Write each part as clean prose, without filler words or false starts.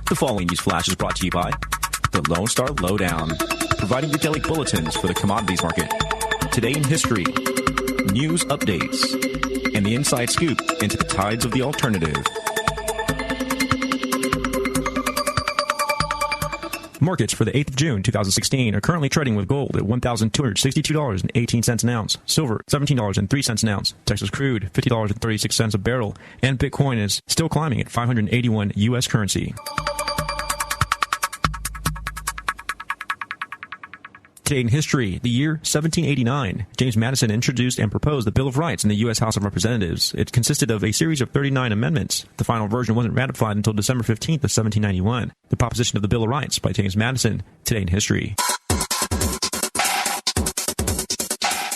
The following news flash is brought to you by the Lone Star Lowdown, providing your daily bulletins for the commodities market. Today in history, news updates, and the inside scoop into the tides of the alternative. Markets for the 8th of June 2016 are currently trading with gold at $1,262.18 an ounce, silver $17.03 an ounce, Texas crude $50.36 a barrel, and Bitcoin is still climbing at 581 U.S. currency. Today in history, the year 1789, James Madison introduced and proposed the Bill of Rights in the U.S. House of Representatives. It consisted of a series of 39 amendments. The final version wasn't ratified until December 15th of 1791. The proposition of the Bill of Rights by James Madison. Today in history.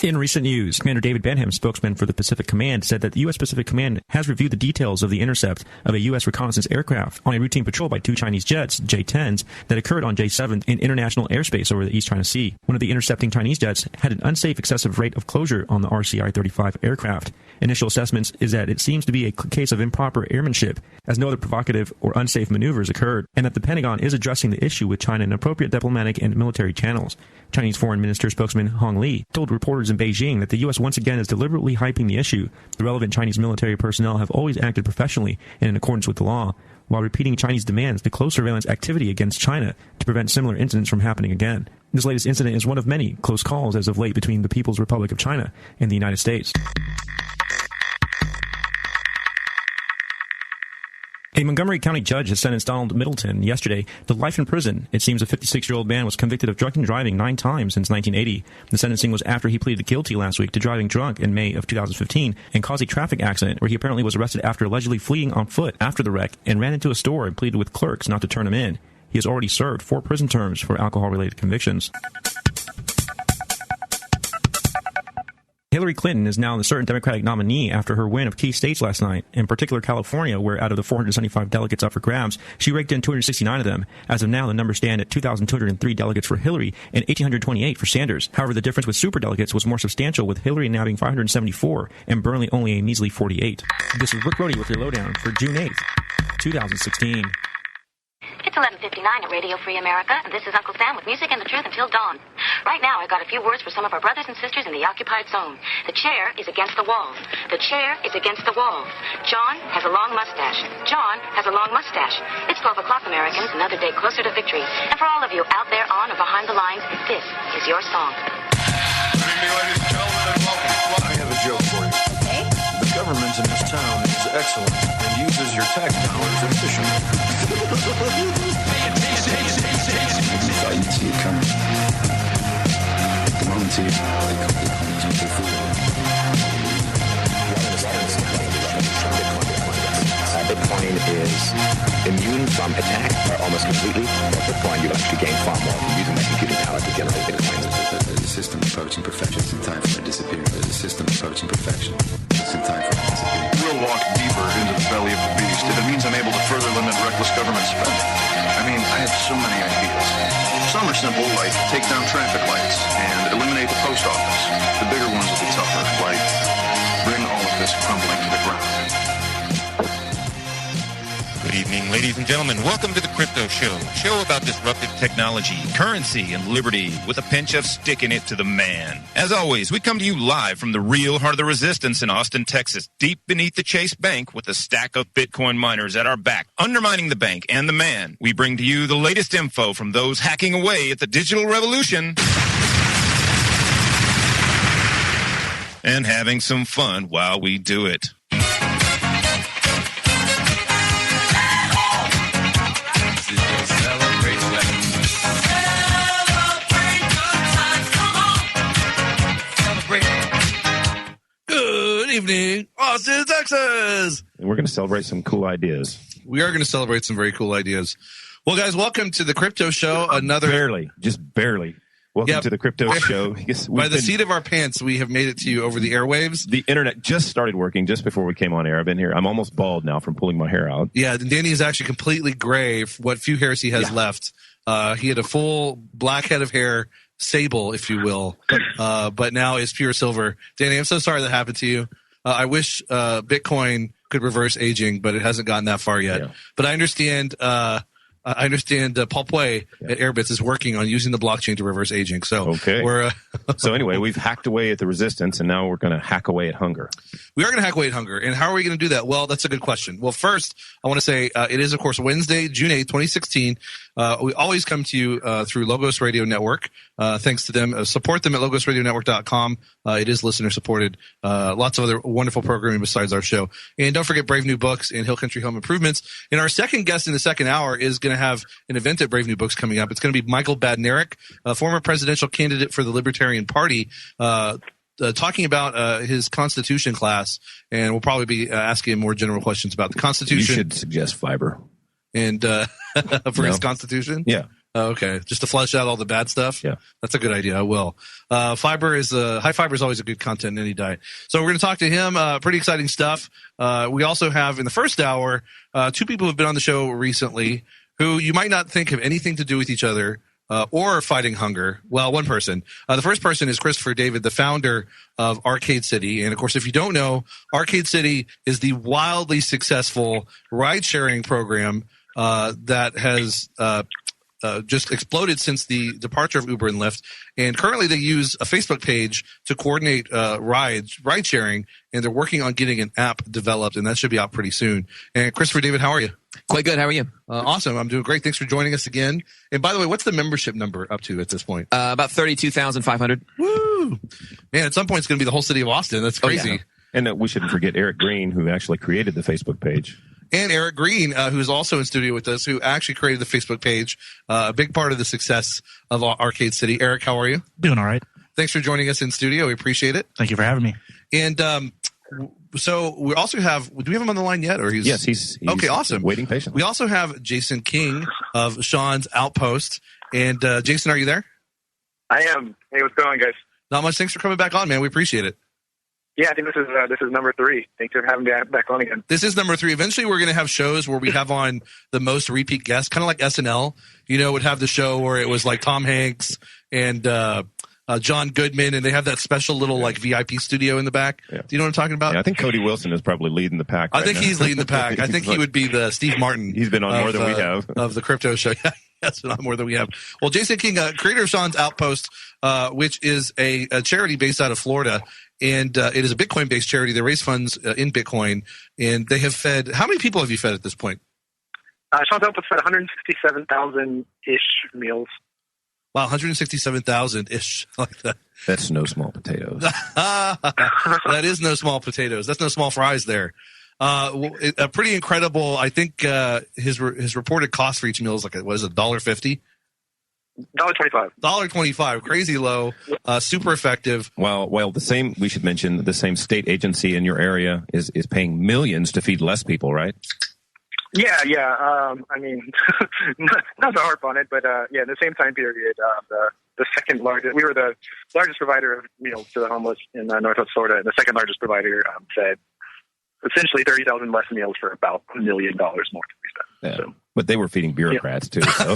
In recent news, Commander David Benham, spokesman for the Pacific Command, said that the U.S. Pacific Command has reviewed the details of the intercept of a U.S. reconnaissance aircraft on a routine patrol by two Chinese jets, J-10s, that occurred on J-7 in international airspace over the East China Sea. One of the intercepting Chinese jets had an unsafe excessive rate of closure on the RCI-35 aircraft. Initial assessments is that it seems to be a case of improper airmanship, as no other provocative or unsafe maneuvers occurred, and that the Pentagon is addressing the issue with China in appropriate diplomatic and military channels. Chinese Foreign Minister spokesman Hong Li told reporters in Beijing that the U.S. once again is deliberately hyping the issue. The relevant Chinese military personnel have always acted professionally and in accordance with the law, while repeating Chinese demands to close surveillance activity against China to prevent similar incidents from happening again. This latest incident is one of many close calls as of late between the People's Republic of China and the United States. A Montgomery County judge has sentenced Donald Middleton yesterday to life in prison. It seems the 56-year-old man was convicted of drunken driving 9 times since 1980. The sentencing was after he pleaded guilty last week to driving drunk in May of 2015 and caused a traffic accident where he apparently was arrested after allegedly fleeing on foot after the wreck and ran into a store and pleaded with clerks not to turn him in. He has already served 4 prison terms for alcohol-related convictions. Hillary Clinton is now the certain Democratic nominee after her win of key states last night, in particular California, where out of the 475 delegates up for grabs, she raked in 269 of them. As of now, the numbers stand at 2,203 delegates for Hillary and 1,828 for Sanders. However, the difference with superdelegates was more substantial, with Hillary now having 574 and Burnley only a measly 48. This is Rick Brody with your lowdown for June 8th, 2016. It's 11:59 at Radio Free America, and this is Uncle Sam with music and the truth until dawn. Right now, I've got a few words for some of our brothers and sisters in the occupied zone. The chair is against the wall. The chair is against the wall. John has a long mustache. John has a long mustache. It's 12 o'clock, Americans, another day closer to victory. And for all of you out there on or behind the lines, this is your song. Good evening, ladies and gentlemen, and welcome to Fly. I have a joke for you. Okay. The government in this town is excellent and uses your tax dollars efficiently. I didn't see it coming. The moment you Bitcoin is immune from attack almost completely. Bitcoin, you'll actually gain far more from using that computing power to generate Bitcoin. There's a system approaching perfection. It's in time for it to disappear. There's a system approaching perfection. It's in time for it to disappear. We'll walk deeper into the belly of the beast if it means I'm able to further limit reckless government spending. I mean, I have so many ideas. Some are simple, like take down traffic lights and eliminate the post office. The bigger ones will be tougher, like bring all of this crumbling to the ground. Good evening, ladies and gentlemen. Welcome to the Crypto Show. Show about disruptive technology, currency, and liberty with a pinch of sticking it to the man. As always, we come to you live from the real heart of the resistance in Austin, Texas, deep beneath the Chase Bank with a stack of Bitcoin miners at our back, undermining the bank and the man. We bring to you the latest info from those hacking away at the digital revolution and having some fun while we do it. Good evening, Austin, Texas. And we're going to celebrate some cool ideas. We are going to celebrate some very cool ideas. Well, guys, welcome to the Crypto Show. Just barely. Welcome to the Crypto Show. By the seat of our pants, we have made it to you over the airwaves. The internet just started working just before we came on air. I've been here. I'm almost bald now from pulling my hair out. Yeah, Danny is actually completely gray, what few hairs he has left. He had a full black head of hair, sable, if you will, but now is pure silver. Danny, I'm so sorry that happened to you. I wish Bitcoin could reverse aging, but it hasn't gotten that far yet. Yeah. But I understand I understand Paul Puey at Airbits is working on using the blockchain to reverse aging. So we're so anyway, we've hacked away at the resistance, and now we're going to hack away at hunger. We are going to hack away at hunger. And how are we going to do that? Well, that's a good question. Well, first, I want to say it is, of course, Wednesday, June 8th, 2016. We always come to you through Logos Radio Network. Thanks to them. Support them at logosradionetwork.com. It is listener supported. Lots of other wonderful programming besides our show. And don't forget Brave New Books and Hill Country Home Improvements. And our second guest in the second hour is going to have an event at Brave New Books coming up. It's going to be Michael Badnarik, a former presidential candidate for the Libertarian Party, talking about his Constitution class. And we'll probably be asking him more general questions about the Constitution. You should suggest fiber. And for his Constitution? Yeah. Okay, just to flesh out all the bad stuff. Yeah, that's a good idea. I will. High fiber is always a good content in any diet. So we're going to talk to him. Pretty exciting stuff. We also have in the first hour 2 people who have been on the show recently who you might not think have anything to do with each other or fighting hunger. Well, one person. The first person is Christopher David, the founder of Arcade City. And of course, if you don't know, Arcade City is the wildly successful ride-sharing program that has just exploded since the departure of Uber and Lyft. And currently they use a Facebook page to coordinate ride sharing, and they're working on getting an app developed, and that should be out pretty soon. And Christopher David, how are you? Quite good. How are you? Awesome. I'm doing great. Thanks for joining us again. And by the way, what's the membership number up to at this point? About 32,500. Woo! Man, at some point it's going to be the whole city of Austin. That's crazy. Oh, yeah. And we shouldn't forget Eric Green, who actually created the Facebook page. And Eric Green, who's also in studio with us, who actually created the Facebook page, a big part of the success of Arcade City. Eric, how are you? Doing all right. Thanks for joining us in studio. We appreciate it. Thank you for having me. And so we also have, do we have him on the line yet? Yes, he's okay, awesome. Waiting patiently. We also have Jason King of Sean's Outpost. And Jason, are you there? I am. Hey, what's going on, guys? Not much. Thanks for coming back on, man. We appreciate it. Yeah, I think this is number 3. Thanks for having me back on again. This is number 3. Eventually, we're going to have shows where we have on the most repeat guests, kind of like SNL. Would have the show where it was like Tom Hanks and John Goodman, and they have that special little like VIP studio in the back. Yeah. Do you know what I'm talking about? Yeah, I think Cody Wilson is probably leading the pack. I think he's leading the pack. I think he would be the Steve Martin. He's been on more than we have of the crypto show. That's a lot more than we have. Well, Jason King, creator of Sean's Outpost, which is a charity based out of Florida. And it is a Bitcoin-based charity. They raise funds in Bitcoin. And they have fed – how many people have you fed at this point? Sean's Outpost fed 167,000-ish meals. Wow, 167,000-ish. Like that. That's no small potatoes. That is no small potatoes. That's no small fries there. A pretty incredible – I think his reported cost for each meal is like, what is it, $1.50? $1.25. $1.25. Crazy low. Super effective. Well, we should mention the same state agency in your area is paying millions to feed less people, right? Yeah. I mean, not to harp on it, but in the same time period, the second largest, we were the largest provider of meals to the homeless in Northwest Florida, and the second largest provider fed essentially 30,000 less meals for about $1 million more to be spent. Yeah. So. But they were feeding bureaucrats too. So,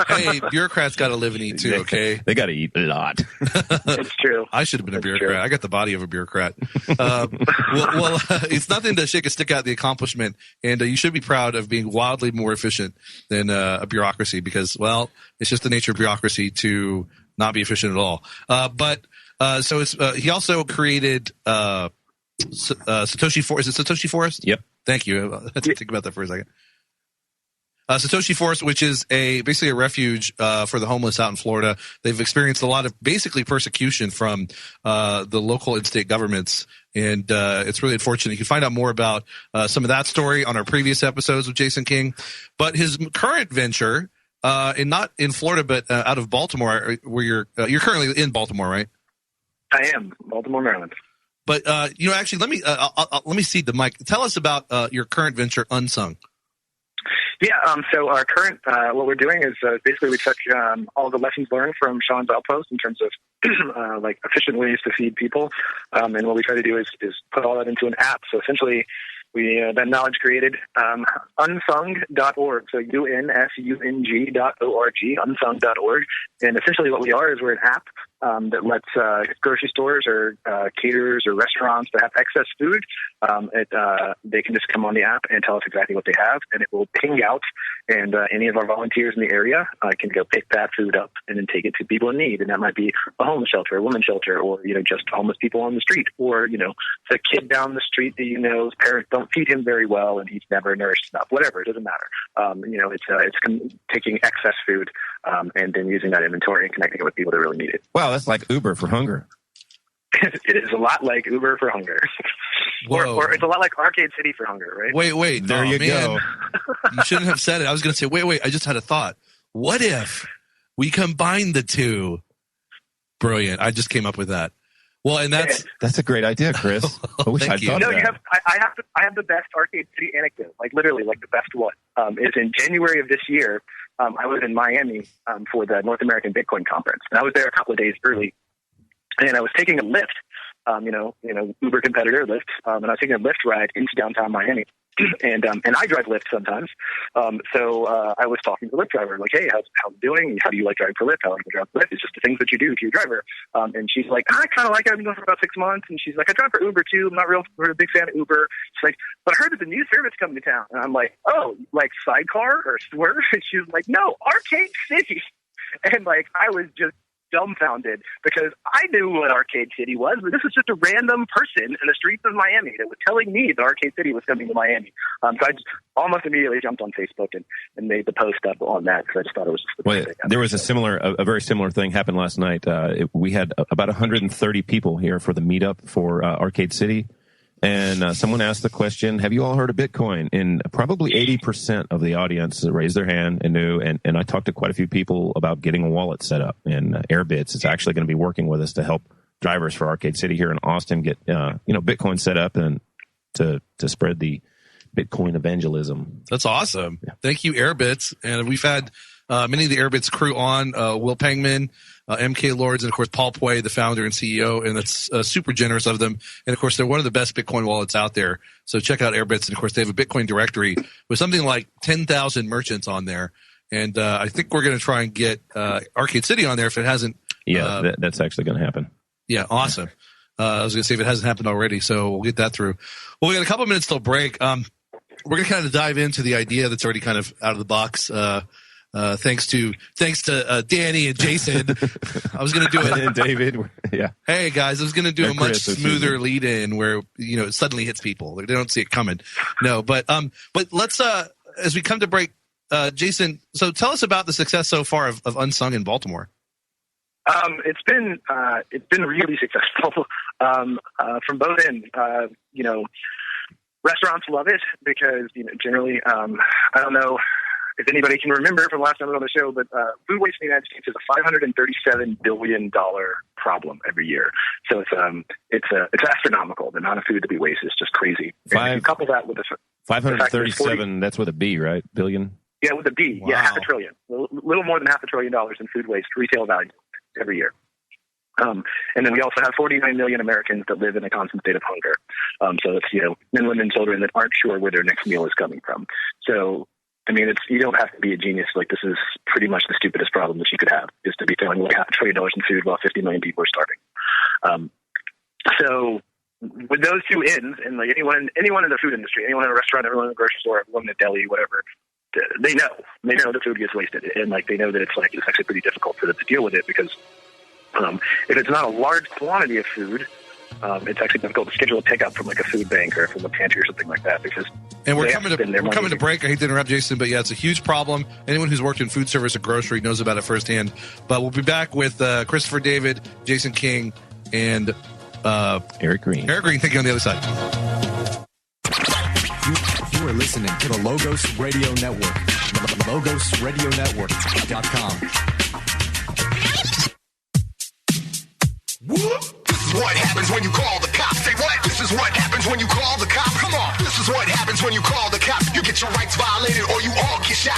Hey, bureaucroats got to live and eat too, okay? They got to eat a lot. It's true. I should have been a bureaucrat. True. I got the body of a bureaucrat. It's nothing to shake a stick at the accomplishment, and you should be proud of being wildly more efficient than a bureaucracy because, well, it's just the nature of bureaucracy to not be efficient at all. So it's he also created Satoshi Forest. Is it Satoshi Forest? Yep. Thank you. I had to think about that for a second. Satoshi Forest, which is basically a refuge for the homeless out in Florida. They've experienced a lot of basically persecution from the local and state governments, and it's really unfortunate. You can find out more about some of that story on our previous episodes with Jason King. But his current venture, and not in Florida, but out of Baltimore, where you're currently in Baltimore, right? I am, Baltimore, Maryland. But actually, let me cede the mic. Tell us about your current venture, Unsung. Yeah, so our current, what we're doing is basically we took all the lessons learned from Sean's Outpost in terms of like efficient ways to feed people, and what we try to do is put all that into an app. So essentially, we that knowledge created unsung.org, so unsung.org, unsung.org, and essentially what we are is we're an app that lets grocery stores or caterers or restaurants that have excess food, they can just come on the app and tell us exactly what they have, and it will ping out, and any of our volunteers in the area can go pick that food up and then take it to people in need. And that might be a homeless shelter, a women's shelter, or just homeless people on the street, or the kid down the street that his parents don't feed him very well and he's never nourished enough. Whatever, it doesn't matter. It's taking excess food and then using that inventory and connecting it with people that really need it. Wow, that's like Uber for hunger. It is a lot like Uber for hunger. or it's a lot like Arcade City for hunger, right? Wait. There you go. You shouldn't have said it. I was going to say, wait. I just had a thought. What if we combine the two? Brilliant. I just came up with that. Well, and that's a great idea, Chris. I wish I'd thought of that. I have the best Arcade City anecdote, like literally like the best one. Is in January of this year, I was in Miami for the North American Bitcoin Conference. And I was there a couple of days early, and I was taking a Lyft, Uber competitor Lyft, and I was taking a Lyft ride into downtown Miami. And I drive Lyft sometimes. So I was talking to the Lyft driver, like, hey, how's it doing? How do you like driving for Lyft? How do you drive for Lyft? It's just the things that you do to your driver. And she's like, I kind of like it. I've been doing it for about 6 months. And she's like, I drive for Uber too. I'm not a big fan of Uber. She's like, but I heard there's a new service coming to town. And I'm like, oh, like Sidecar or Swerve? And she was like, no, Arcade City. And like, I was just dumbfounded because I knew what Arcade City was, but this was just a random person in the streets of Miami that was telling me that Arcade City was coming to Miami. So I just almost immediately jumped on Facebook and made the post up on that because I just thought it was just the thing. There was a very similar thing happened last night. We had about 130 people here for the meetup for Arcade City. And someone asked the question, have you all heard of Bitcoin? And probably 80% of the audience raised their hand and knew. And I talked to quite a few people about getting a wallet set up. And Airbits is actually going to be working with us to help drivers for Arcade City here in Austin get, Bitcoin set up and to spread the Bitcoin evangelism. That's awesome. Yeah. Thank you, Airbits. And we've had many of the Airbits crew on, Will Pangman, MK Lords, and of course Paul Pui, the founder and CEO, and that's super generous of them. And of course, they're one of the best Bitcoin wallets out there. So check out Airbits, and of course, they have a Bitcoin directory with something like 10,000 merchants on there. And I think we're going to try and get Arcade City on there if it hasn't. Yeah, that's actually going to happen. Yeah, awesome. I was going to say if it hasn't happened already, so we'll get that through. Well, we got a couple of minutes till break. We're going to kind of dive into the idea that's already kind of out of the box. Thanks to Danny and Jason. I was going to do it. And David. Yeah. Hey guys, I was going to do a much smoother lead in where, it suddenly hits people. They don't see it coming. No, but let's, as we come to break, Jason, so tell us about the success so far of Unsung in Baltimore. It's been really successful, from both ends. Restaurants love it because, generally, I don't know if anybody can remember from last time I was on the show, but food waste in the United States is a $537 billion problem every year. So it's astronomical. The amount of food that we waste is just crazy. And if you couple that with the 537, that's with a B, right? Billion? Yeah, with a B. Wow. Yeah, $500 billion. A little more than $500 billion in food waste retail value every year. And then we also have 49 million Americans that live in a constant state of hunger. So it's, men, women, and children that aren't sure where their next meal is coming from. So, I mean, you don't have to be a genius. Like, this is pretty much the stupidest problem that you could have, is to be throwing away $500 billion in food while 50 million people are starving. So with those two ends, and like anyone in the food industry, anyone in a restaurant, everyone in a grocery store, everyone in a deli, whatever, they know that food gets wasted, and like they know that it's actually pretty difficult for them to deal with it because if it's not a large quantity of food, it's actually difficult to schedule a pickup from like a food bank or from a pantry or something like that. And we're coming to break. I hate to interrupt, Jason, but yeah, it's a huge problem. Anyone who's worked in food service or grocery knows about it firsthand. But we'll be back with Christopher David, Jason King, and Eric Green. Thank you on the other side. You are listening to the Logos Radio Network. LogosRadioNetwork.com. This is what happens when you call the cops. Say what? This is what happens when you call the cops. Come on. This is what happens when you call the cops. You get your rights violated or you all get shot.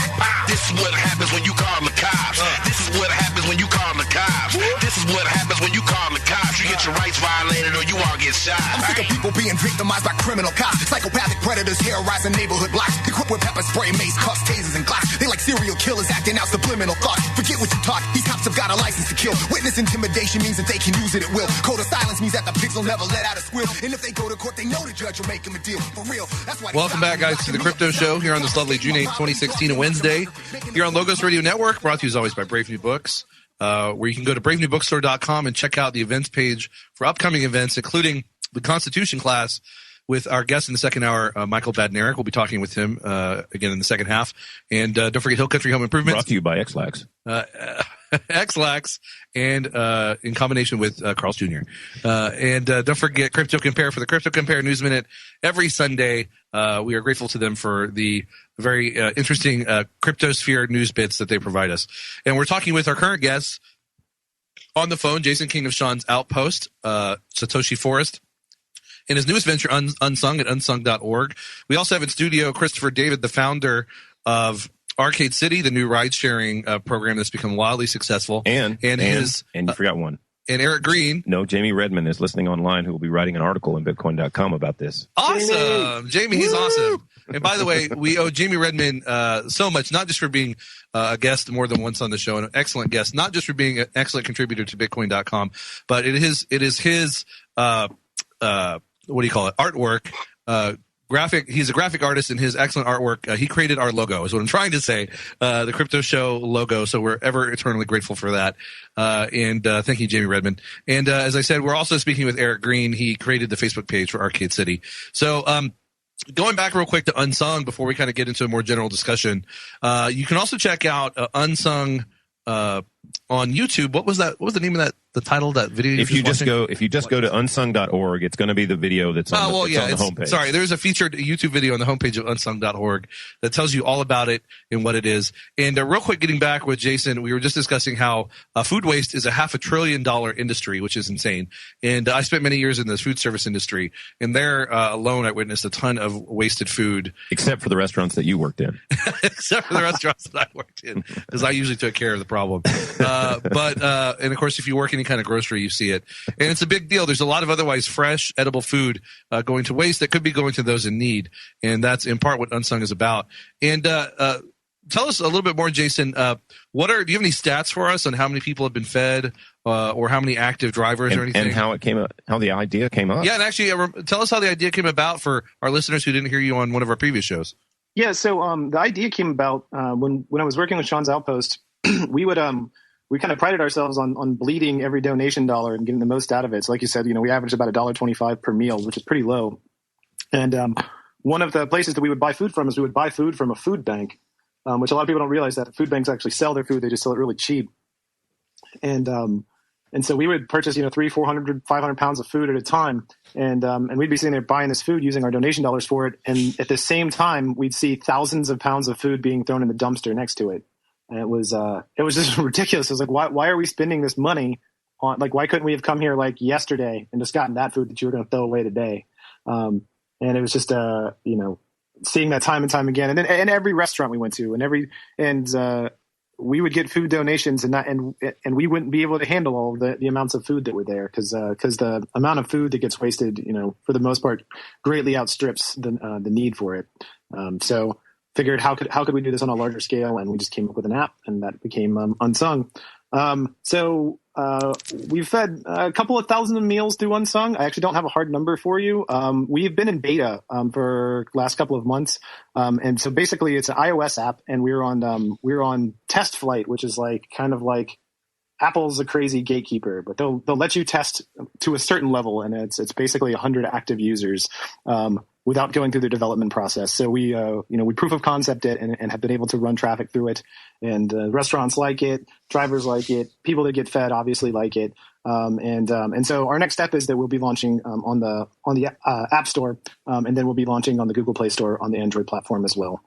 This is what happens when you call the cops. This is what happens when you call the cops. This is what happens when you call the cops. You get your rights violated or you all get shot. I'm sick of people being victimized by criminal cops. Psychopathic predators terrorizing neighborhood blocks. Equipped with pepper spray, mace, cuffs, tasers, and glocks. They like serial killers acting out subliminal thoughts. Forget what you taught. These cops cops have got a license to kill. Witness intimidation means that they can use it at will. Code of silence means that the pigs will never let out a squeal. And if they go to court, they know the judge will make them a deal. For real. That's why. Welcome back, guys, to the Crypto Show here on this lovely June 8th, 2016, a Wednesday, here on Logos Radio Network, brought to you as always by Brave New Books, where you can go to bravenewbookstore.com and check out the events page for upcoming events, including the Constitution class with our guest in the second hour, Michael Badnarik. We'll be talking with him again in the second half. And don't forget Hill Country Home Improvement. Brought to you by XLax. XLax, and in combination with Carl's Jr. And don't forget Crypto Compare for the Crypto Compare News Minute every Sunday. We are grateful to them for the very interesting cryptosphere news bits that they provide us. And we're talking with our current guests on the phone, Jason King of Sean's Outpost, Satoshi Forrest, and his newest venture, Unsung, at unsung.org. We also have in studio Christopher David, the founder of Arcade City, the new ride-sharing program that's become wildly successful. And you forgot one. And Eric Green. No, Jamie Redmond is listening online, who will be writing an article in Bitcoin.com about this. Awesome. Jamie, he's awesome. And by the way, we owe Jamie Redmond so much, not just for being a guest more than once on the show, and an excellent guest, not just for being an excellent contributor to Bitcoin.com, but it is his what do you call it? Artwork. He's a graphic artist, and his excellent artwork, he created our logo, is what I'm trying to say, the Crypto Show logo. So we're ever eternally grateful for that. And thank you, Jamie Redmond. And as I said, we're also speaking with Eric Green. He created the Facebook page for Arcade City. So going back real quick to Unsung before we kind of get into a more general discussion, you can also check out Unsung on YouTube. What was that? What was the name of that? The title of that video? If you just go to unsung.org, it's going to be the video that's on, on the homepage. Sorry, there's a featured YouTube video on the homepage of unsung.org that tells you all about it and what it is. And real quick, getting back with Jason, we were just discussing how food waste is a $500 billion industry, which is insane. And I spent many years in the food service industry, and there alone, I witnessed a ton of wasted food. Except for the restaurants that you worked in. Except for the restaurants that I worked in, because I usually took care of the problem. And of course, if you work any kind of grocery, you see it. And it's a big deal. There's a lot of otherwise fresh, edible food going to waste that could be going to those in need. And that's in part what Unsung is about. And tell us a little bit more, Jason. Do you have any stats for us on how many people have been fed or how many active drivers or anything? And how the idea came up? Yeah, and actually, tell us how the idea came about for our listeners who didn't hear you on one of our previous shows. Yeah, so the idea came about when I was working with Sean's Outpost. We kind of prided ourselves on bleeding every donation dollar and getting the most out of it. So like you said, we averaged about $1.25 per meal, which is pretty low. And one of the places that we would buy food from is we would buy food from a food bank, which a lot of people don't realize that food banks actually sell their food. They just sell it really cheap. And so we would purchase, 300, 400, 500 pounds of food at a time. And we'd be sitting there buying this food using our donation dollars for it. And at the same time, we'd see thousands of pounds of food being thrown in the dumpster next to it. And it was just ridiculous. It was like, why are we spending this money on, why couldn't we have come here yesterday and just gotten that food that you were going to throw away today? And it was just, seeing that time and time again. And then, and every restaurant we went to we would get food donations and we wouldn't be able to handle all the amounts of food that were there because the amount of food that gets wasted, for the most part, greatly outstrips the need for it. So figured how could we do this on a larger scale, and we just came up with an app, and that became Unsung. So we've fed a couple of thousand meals through Unsung. I actually don't have a hard number for you. We've been in beta for the last couple of months, and so basically it's an iOS app, and we're on test flight, which is kind of like Apple's a crazy gatekeeper, but they'll let you test to a certain level, and it's basically 100 active users without going through the development process. So we proof of concept it and have been able to run traffic through it, and restaurants like it, drivers like it, people that get fed obviously like it, and so our next step is that we'll be launching on the App Store, and then we'll be launching on the Google Play Store on the Android platform as well.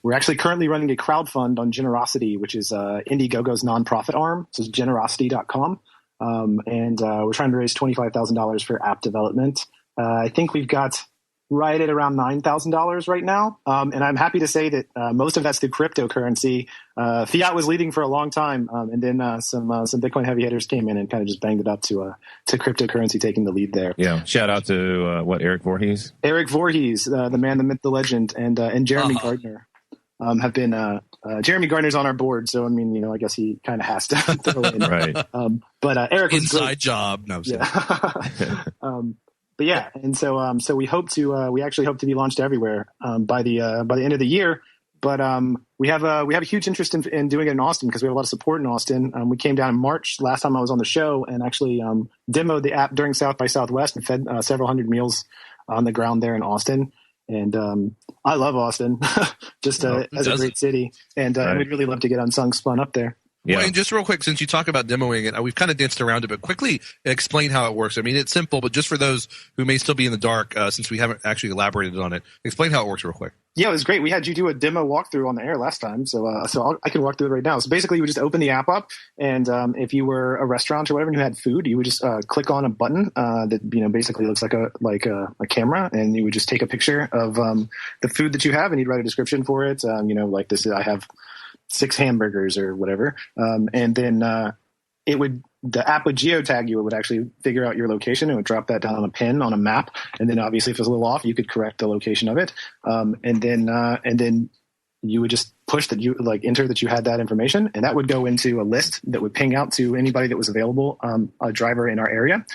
We're actually currently running a crowdfund on Generosity, which is Indiegogo's nonprofit arm. So it's generosity.com. And we're trying to raise $25,000 for app development. I think we've got right at around $9,000 right now. And I'm happy to say that most of that's through cryptocurrency. Fiat was leading for a long time. And then some Bitcoin heavy hitters came in and kind of just banged it up to cryptocurrency taking the lead there. Yeah. Shout out to Eric Voorhees? Eric Voorhees, the man, the myth, the legend, and Jeremy Gardner. have been Jeremy Gardner's on our board, so I mean, I guess he kind of has to throw in. Right. But Eric was inside great. job. No, but yeah, and so we actually hope to be launched everywhere by the end of the year. But we have a huge interest in doing it in Austin because we have a lot of support in Austin. We came down in March last time I was on the show and actually demoed the app during South by Southwest and fed several hundred meals on the ground there in Austin. And I love Austin, just as a great city. And we'd really love to get Unsung spun up there. Yeah. Well, and just real quick, since you talk about demoing it, we've kind of danced around it, but quickly explain how it works. I mean, it's simple, but just for those who may still be in the dark, since we haven't actually elaborated on it, explain how it works real quick. Yeah, it was great. We had you do a demo walkthrough on the air last time, so I can walk through it right now. So basically, you would just open the app up, and if you were a restaurant or whatever and you had food, you would just click on a button that basically looks like a camera, and you would just take a picture of the food that you have, and you'd write a description for it. Like this, I have 6 hamburgers or whatever, and then the app would geotag you. It would actually figure out your location. It would drop that down on a pin on a map, and then obviously if it was a little off, you could correct the location of it. And then you would just push that you enter that you had that information, and that would go into a list that would ping out to anybody that was available, a driver in our area.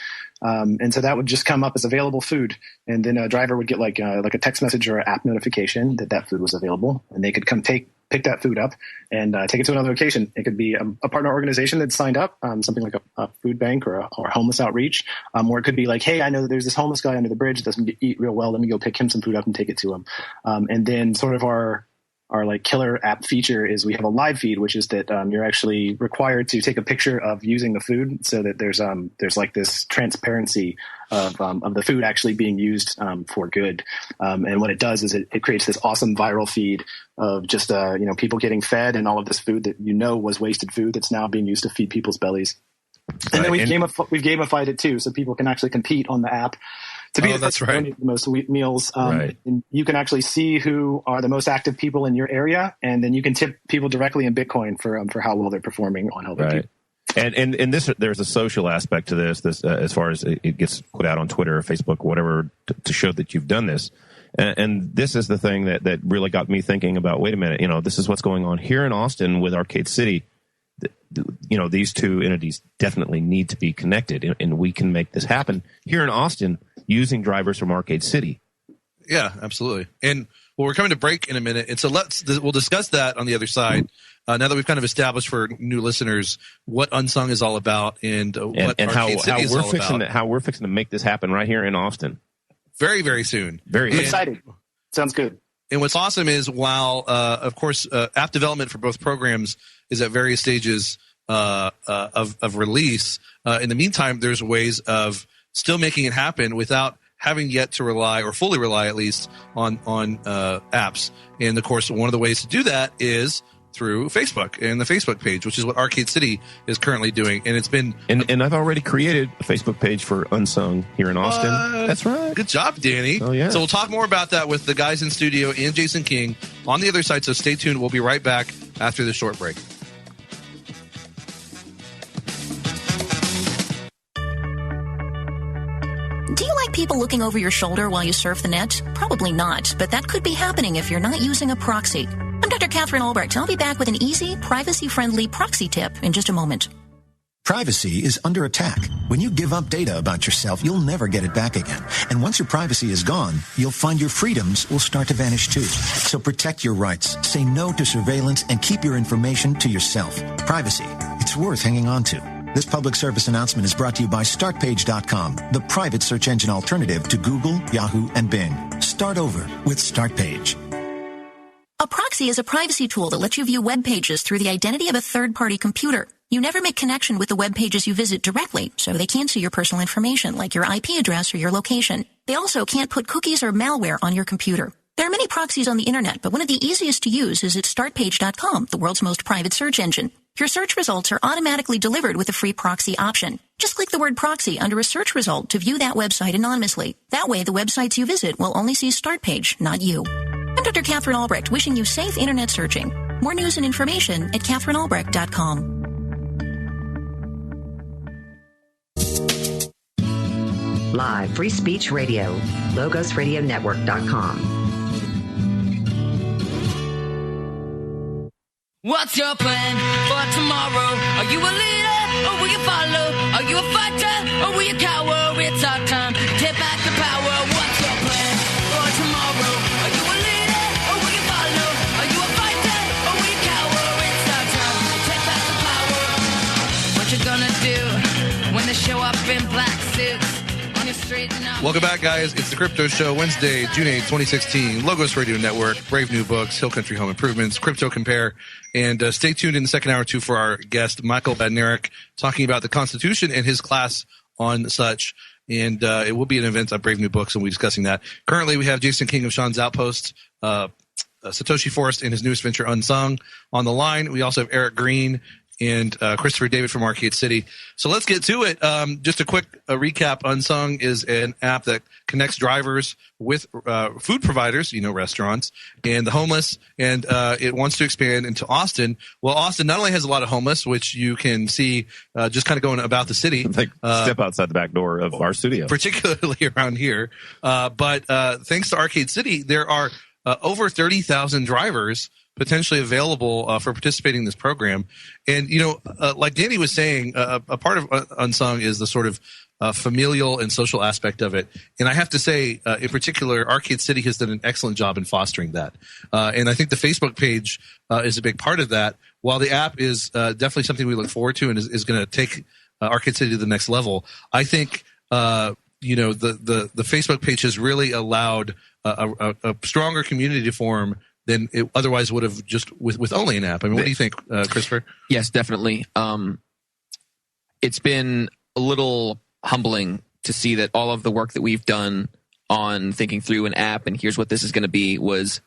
And so that would just come up as available food, and then a driver would get like a text message or an app notification that food was available, and they could come pick that food up and take it to another location. It could be a partner organization that signed up, something like a food bank or homeless outreach, or it could be like, hey, I know that there's this homeless guy under the bridge that doesn't eat real well. Let me go pick him some food up and take it to him. And then sort of our like killer app feature is we have a live feed, which is that you're actually required to take a picture of using the food, so that there's like this transparency of the food actually being used for good. And what it does is it creates this awesome viral feed of just people getting fed and all of this food that was wasted food that's now being used to feed people's bellies. And then we've gamified it too, so people can actually compete on the app to be the most meals. And you can actually see who are the most active people in your area, and then you can tip people directly in Bitcoin for how well they're performing on helping people. And this, there's a social aspect to this as far as it gets put out on Twitter or Facebook, whatever, to show that you've done this. And this is the thing that really got me thinking about, wait a minute, this is what's going on here in Austin with Arcade City. These two entities definitely need to be connected, and we can make this happen here in Austin using drivers from Arcade City. Yeah, absolutely. And we're coming to break in a minute, and so we'll discuss that on the other side. Now that we've kind of established for new listeners what Unsung is all about and Arcade City is all about. How we're fixing to make this happen right here in Austin. Very, very soon. I'm excited. Sounds good. And what's awesome is while, of course, app development for both programs is at various stages of release, in the meantime, there's ways of still making it happen without having yet to rely, or fully rely at least, on apps. And, of course, one of the ways to do that is through Facebook and the Facebook page, which is what Arcade City is currently doing. And it's been... And I've already created a Facebook page for Unsung here in Austin. That's right. Good job, Danny. Oh, yeah. So we'll talk more about that with the guys in studio and Jason King on the other side. So stay tuned. We'll be right back after this short break. Do you like people looking over your shoulder while you surf the net? Probably not, but that could be happening if you're not using a proxy. I'm Dr. Catherine Albrecht. I'll be back with an easy, privacy-friendly proxy tip in just a moment. Privacy is under attack. When you give up data about yourself, you'll never get it back again. And once your privacy is gone, you'll find your freedoms will start to vanish too. So protect your rights, say no to surveillance, and keep your information to yourself. Privacy, it's worth hanging on to. This public service announcement is brought to you by StartPage.com, the private search engine alternative to Google, Yahoo, and Bing. Start over with StartPage. A proxy is a privacy tool that lets you view web pages through the identity of a third-party computer. You never make connection with the web pages you visit directly, so they can't see your personal information like your IP address or your location. They also can't put cookies or malware on your computer. There are many proxies on the internet, but one of the easiest to use is at StartPage.com, the world's most private search engine. Your search results are automatically delivered with a free proxy option. Just click the word proxy under a search result to view that website anonymously. That way, the websites you visit will only see StartPage, not you. I'm Dr. Catherine Albrecht, wishing you safe internet searching. More news and information at CatherineAlbrecht.com. Live Free Speech Radio, LogosRadioNetwork.com. What's your plan for tomorrow? Are you a leader or will you follow? Are you a fighter or will you cower? It's our time to take back the power. What's your plan for tomorrow? Are you a leader or will you follow? Are you a fighter or will you cower? It's our time to take back the power. What you gonna do when they show up in black suits on your street? Welcome back, guys. It's the Crypto Show, Wednesday, June 8, 2016. Logos Radio Network, Brave New Books, Hill Country Home Improvements, Crypto Compare. And stay tuned in the second hour, too, for our guest, Michael Badnarik, talking about the Constitution and his class on such. And it will be an event at Brave New Books, and we'll be discussing that. Currently, we have Jason King of Sean's Outpost, Satoshi Forrest and his newest venture, Unsung, on the line. We also have Eric Green and Christopher David from Arcade City. So let's get to it. Just a quick recap. Unsung is an app that connects drivers with food providers, restaurants, and the homeless, and it wants to expand into Austin. Well, Austin not only has a lot of homeless, which you can see just kind of going about the city. Step outside the back door of our studio. Particularly around here. But thanks to Arcade City, there are over 30,000 drivers potentially available for participating in this program. And, like Danny was saying, a part of Unsung is the sort of familial and social aspect of it. And I have to say, in particular, Arcade City has done an excellent job in fostering that. And I think the Facebook page is a big part of that. While the app is definitely something we look forward to and is going to take Arcade City to the next level, I think, the Facebook page has really allowed a stronger community to form than it otherwise would have just with only an app. I mean, what do you think, Christopher? Yes, definitely. It's been a little humbling to see that all of the work that we've done on thinking through an app and here's what this is going to be was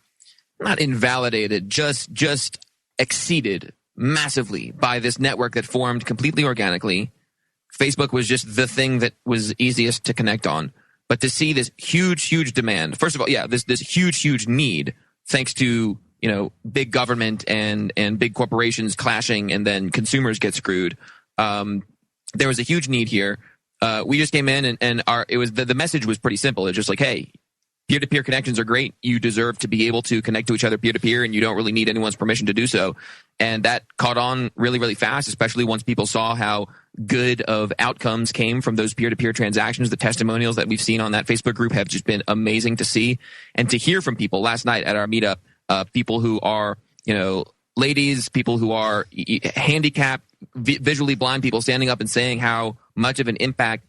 not invalidated, just exceeded massively by this network that formed completely organically. Facebook was just the thing that was easiest to connect on. But to see this huge demand, first of all, this huge need, thanks to, big government and big corporations clashing and then consumers get screwed. There was a huge need here. We just came in and the message was pretty simple. It's just like, hey, peer-to-peer connections are great. You deserve to be able to connect to each other peer-to-peer and you don't really need anyone's permission to do so. And that caught on really, really fast, especially once people saw how good of outcomes came from those peer-to-peer transactions. The testimonials that we've seen on that Facebook group have just been amazing to see and to hear from people. Last night at our meetup, people who are, ladies, people who are handicapped, visually blind people standing up and saying how much of an impact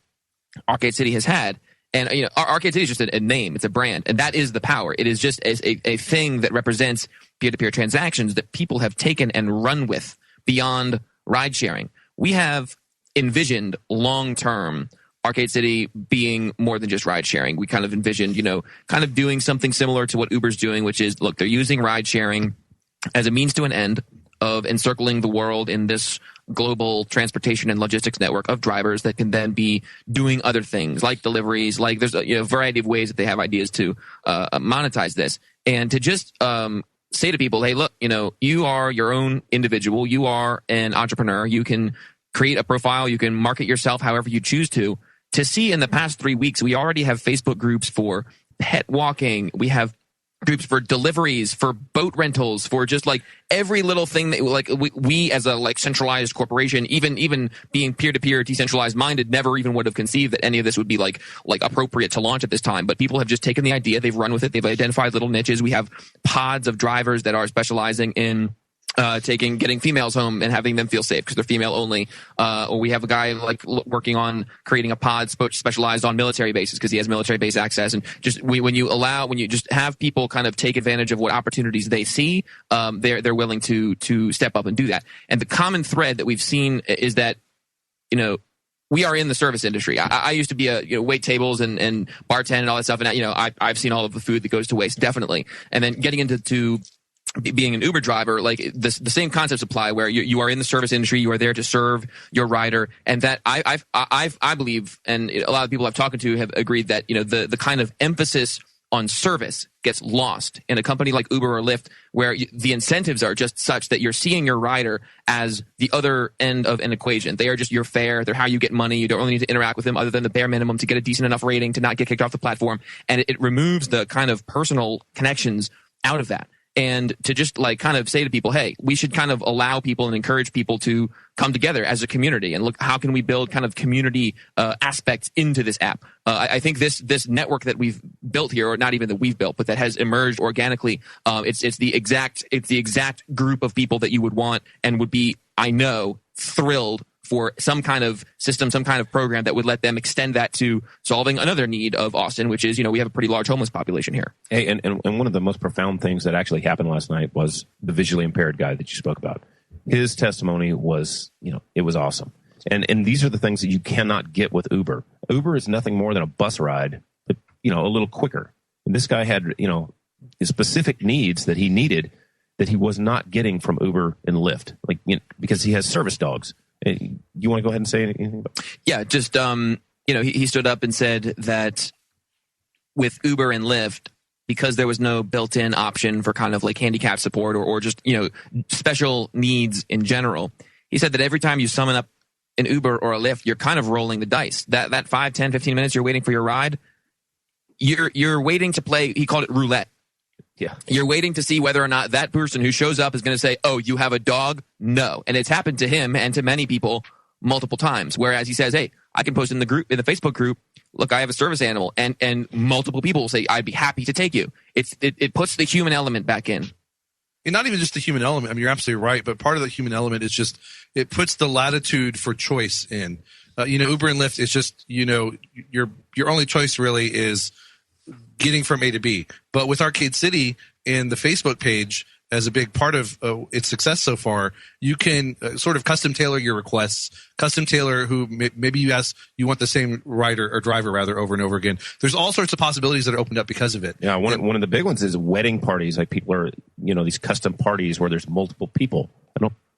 Arcade City has had. And, Arcade City is just a name. It's a brand. And that is the power. It is just a thing that represents peer-to-peer transactions that people have taken and run with beyond ride sharing. We have envisioned long-term Arcade City being more than just ride sharing. We kind of envisioned, kind of doing something similar to what Uber's doing, which is, look, they're using ride sharing as a means to an end of encircling the world in this global transportation and logistics network of drivers that can then be doing other things like deliveries, like there's a variety of ways that they have ideas to monetize this. And to just say to people, hey, look, you are your own individual. You are an entrepreneur. You can create a profile. You can market yourself however you choose to. To see in the past 3 weeks, we already have Facebook groups for pet walking. We have groups for deliveries, for boat rentals, for just like every little thing that like we as a centralized corporation, even being peer-to-peer decentralized minded, never even would have conceived that any of this would be like appropriate to launch at this time. But people have just taken the idea, they've run with it, they've identified little niches. We have pods of drivers that are specializing in getting females home and having them feel safe because they're female only. Or we have a guy working on creating a pod specialized on military bases because he has military base access. And just when you just have people kind of take advantage of what opportunities they see, they're willing to step up and do that. And the common thread that we've seen is that, we are in the service industry. I used to be wait tables and bartend and all that stuff. And I've seen all of the food that goes to waste, definitely. And then getting into being an Uber driver, like the same concepts apply where you are in the service industry, you are there to serve your rider. And that I believe, and a lot of people I've talked to have agreed that, the kind of emphasis on service gets lost in a company like Uber or Lyft, where the incentives are just such that you're seeing your rider as the other end of an equation. They are just your fare. They're how you get money. You don't really need to interact with them other than the bare minimum to get a decent enough rating to not get kicked off the platform. And it removes the kind of personal connections out of that. and to just like kind of say to people, hey, we should kind of allow people and encourage people to come together as a community and look, how can we build kind of community aspects into this app? I think this network that we've built here, or not even that we've built, but that has emerged organically, it's the exact group of people that you would want and would be, I know, thrilled for some kind of system, some kind of program that would let them extend that to solving another need of Austin, which is, we have a pretty large homeless population here. Hey, and one of the most profound things that actually happened last night was the visually impaired guy that you spoke about. His testimony was, it was awesome. And these are the things that you cannot get with Uber. Uber is nothing more than a bus ride, but, a little quicker. And this guy had, his specific needs that he needed that he was not getting from Uber and Lyft, because he has service dogs. You want to go ahead and say anything about that? Yeah, just, he stood up and said that with Uber and Lyft, because there was no built-in option for kind of like handicap support or just, special needs in general, he said that every time you summon up an Uber or a Lyft, you're kind of rolling the dice. That 5, 10, 15 minutes you're waiting for your ride, you're waiting to play, he called it roulette. Yeah. You're waiting to see whether or not that person who shows up is going to say, oh, you have a dog? No. And it's happened to him and to many people multiple times. Whereas he says, hey, I can post in the group, in the Facebook group, look, I have a service animal. And multiple people will say, I'd be happy to take you. It puts the human element back in. And not even just the human element. I mean, you're absolutely right. But part of the human element is just, it puts the latitude for choice in. Uber and Lyft is just, your only choice really is getting from A to B. But with Arcade City and the Facebook page as a big part of its success so far, you can sort of custom tailor your requests, custom tailor who maybe you want the same rider or driver rather over and over again. There's all sorts of possibilities that are opened up because of it. Yeah, one of the big ones is wedding parties. Like people are, these custom parties where there's multiple people.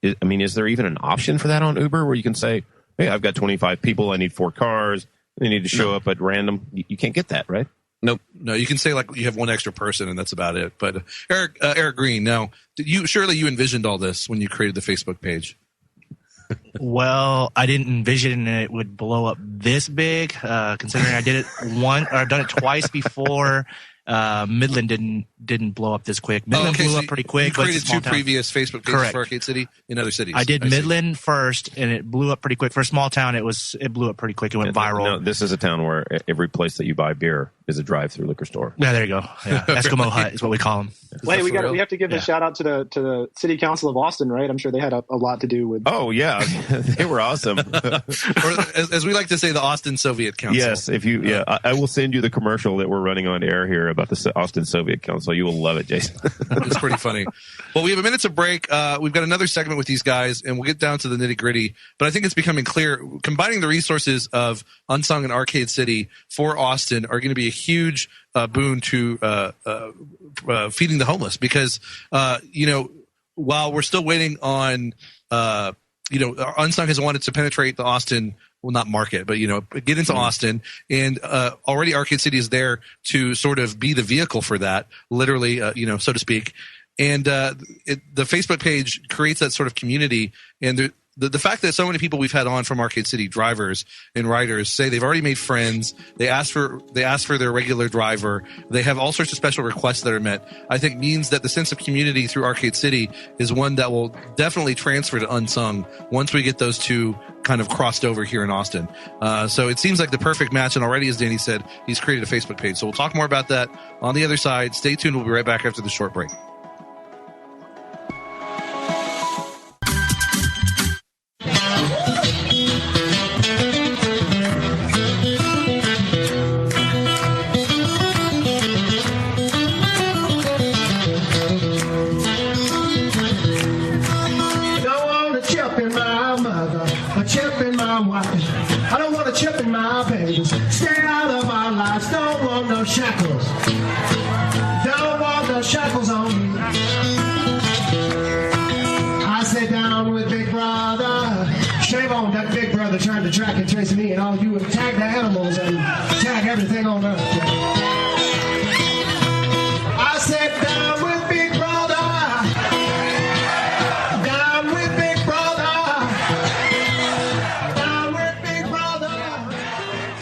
Is there even an option for that on Uber where you can say, hey, I've got 25 people, I need 4 cars, they need to show up at random? You can't get that, right? Nope. No, you can say like you have one extra person and that's about it. But Eric Green, now, surely you envisioned all this when you created the Facebook page? Well, I didn't envision it would blow up this big, considering I did it I've done it twice before. Midland didn't blow up this quick. Midland blew up pretty quick. You created 2 previous Facebook pages for Arcade City in other cities. I did Midland first, and it blew up pretty quick. For a small town, it blew up pretty quick. It went viral. No, this is a town where every place that you buy beer is a drive-through liquor store. Yeah, there you go. Yeah. Eskimo Hut is what we call them. Wait, we have to give a shout out to the City Council of Austin, right? I'm sure they had a lot to do with. Oh yeah, they were awesome. Or as we like to say, the Austin Soviet Council. Yes, I will send you the commercial that we're running on air here about the Austin Soviet Council. You will love it, Jason. It's pretty funny. Well, we have a minute to break. We've got another segment with these guys, and we'll get down to the nitty gritty. But I think it's becoming clear, combining the resources of Unsung and Arcade City for Austin are going to be a huge boon to feeding the homeless, because while we're still waiting on Unsung has wanted to penetrate the Austin, well, not market, but get into Austin, and already Arcade City is there to sort of be the vehicle for that, literally, so to speak. And the Facebook page creates that sort of community, and the fact that so many people we've had on from Arcade City, drivers and riders, say they've already made friends. They ask for their regular driver. They have all sorts of special requests that are met. I think means that the sense of community through Arcade City is one that will definitely transfer to Unsung once we get those two kind of crossed over here in Austin. So it seems like the perfect match. And already, as Danny said, he's created a Facebook page. So we'll talk more about that on the other side. Stay tuned. We'll be right back after the short break. I don't want a chip in my babies. Stay out of our lives. Don't want no shackles. Don't want no shackles on me. I sit down with Big Brother. Shame on that Big Brother trying to track and trace me and all you and tag the animals and tag everything on earth. I sit down with Big Brother. Down with Big Brother.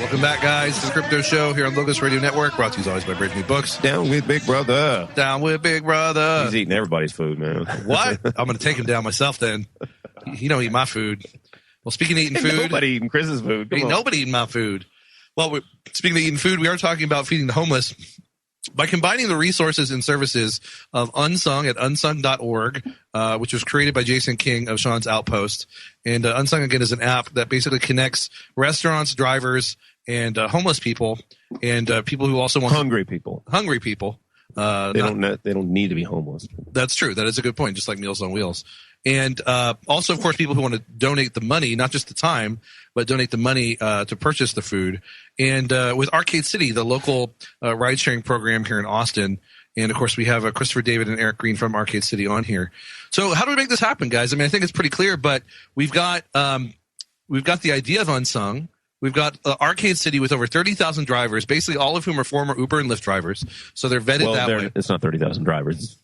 Welcome Welcome back, guys, to the Crypto Show here on Logos Radio Network, brought to you as always by Brave New Books. Down with Big Brother. Down with Big Brother. He's eating everybody's food, man. What? I'm going to take him down myself then. He don't eat my food. Well, speaking of eating food. Nobody eating Chris's food. Ain't nobody eating my food. Well, speaking of eating food, we are talking about feeding the homeless. By combining the resources and services of Unsung at unsung.org, which was created by Jason King of Sean's Outpost. And Unsung, again, is an app that basically connects restaurants, drivers, and homeless people, and people who also want hungry people. Hungry people. They don't need to be homeless. That's true. That is a good point, just like Meals on Wheels. And also, of course, people who want to donate the money, not just the time, but donate the money to purchase the food. And with Arcade City, the local ride-sharing program here in Austin, and, of course, we have Christopher David and Eric Green from Arcade City on here. So how do we make this happen, guys? I mean, I think it's pretty clear, but we've got the idea of Unsung. We've got Arcade City with over 30,000 drivers, basically all of whom are former Uber and Lyft drivers. So they're vetted that way. It's not 30,000 drivers.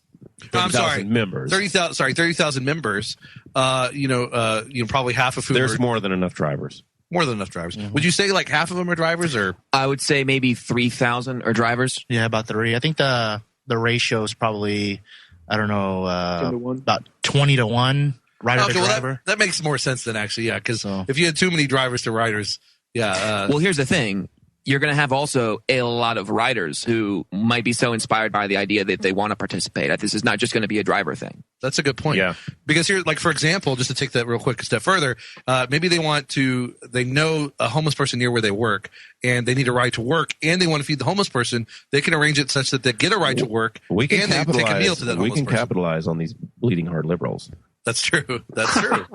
30,000 members. 30,000 members. Probably half of whom There's more than enough drivers. More than enough drivers. Mm-hmm. Would you say like half of them are drivers, or? I would say maybe 3,000 are drivers. Yeah, about 3. I think the ratio is probably, I don't know, about 20 to 1 rider to driver. That makes more sense than actually, yeah, because if you had too many drivers to riders, yeah. Well, here's the thing. You're going to have also a lot of riders who might be so inspired by the idea that they want to participate. This is not just going to be a driver thing. That's a good point. Yeah. Because here, like, for example, just to take that real quick a step further, maybe they know a homeless person near where they work, and they need a ride to work, and they want to feed the homeless person. They can arrange it such that they get a ride to work, and they take a meal to that homeless person. Capitalize on these bleeding heart liberals. That's true. That's true.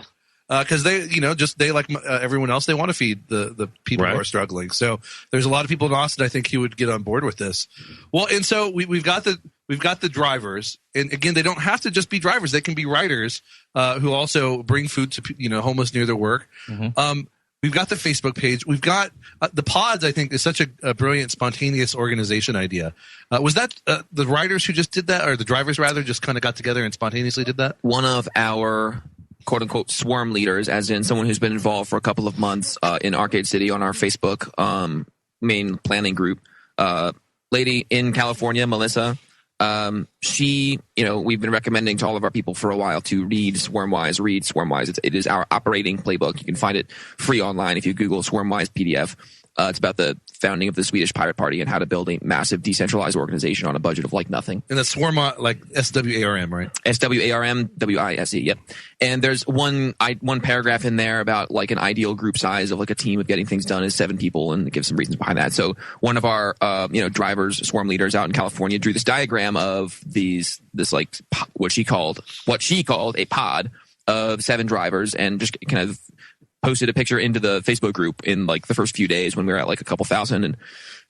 Because they like everyone else, they want to feed the people who are struggling. So there's a lot of people in Austin, I think, who would get on board with this. Well, and so we've got the drivers, and again, they don't have to just be drivers; they can be riders who also bring food to homeless near their work. Mm-hmm. We've got the Facebook page. We've got the pods. I think is such a brilliant, spontaneous organization idea. Was that the riders who just did that, or the drivers rather, just kind of got together and spontaneously did that? One of our quote-unquote swarm leaders, as in someone who's been involved for a couple of months in Arcade City on our Facebook main planning group. Lady in California, Melissa, she, we've been recommending to all of our people for a while to read SwarmWise. It is our operating playbook. You can find it free online if you Google SwarmWise PDF. It's about the founding of the Swedish Pirate Party and how to build a massive decentralized organization on a budget of like nothing. And that's Swarm, like SWARM, right? SWARM, yep. And there's one paragraph in there about like an ideal group size of like a team of getting things done is 7 people, and it gives some reasons behind that. So one of our drivers, swarm leaders out in California, drew this diagram of this like what she called a pod of 7 drivers, and just kind of posted a picture into the Facebook group in like the first few days when we were at like a couple thousand, and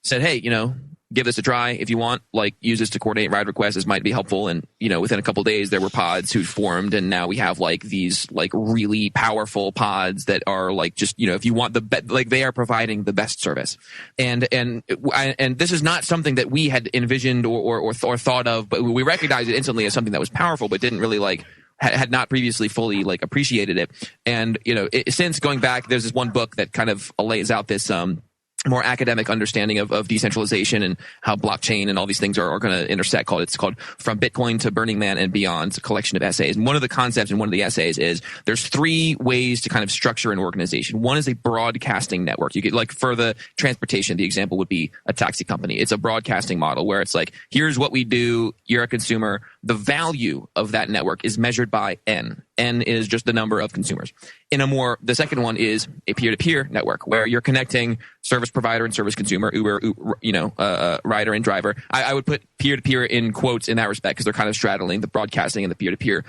said, hey, give this a try if you want, like use this to coordinate ride requests. This might be helpful. And, within a couple days there were pods who formed, and now we have like these like really powerful pods that are like just, if you want they are providing the best service. And this is not something that we had envisioned or thought of, but we recognized it instantly as something that was powerful, but didn't really had not previously fully appreciated it. And, since going back, there's this one book that kind of lays out this, more academic understanding of decentralization and how blockchain and all these things are going to intersect. It's called From Bitcoin to Burning Man and Beyond. It's a collection of essays. And one of the concepts in one of the essays is there's 3 ways to kind of structure an organization. One is a broadcasting network. You get for the transportation, the example would be a taxi company. It's a broadcasting model where it's like, here's what we do. You're a consumer. The value of that network is measured by N. N is just the number of consumers. The second one is a peer-to-peer network where you're connecting service provider and service consumer, Uber, rider and driver. I would put peer-to-peer in quotes in that respect because they're kind of straddling the broadcasting and the peer-to-peer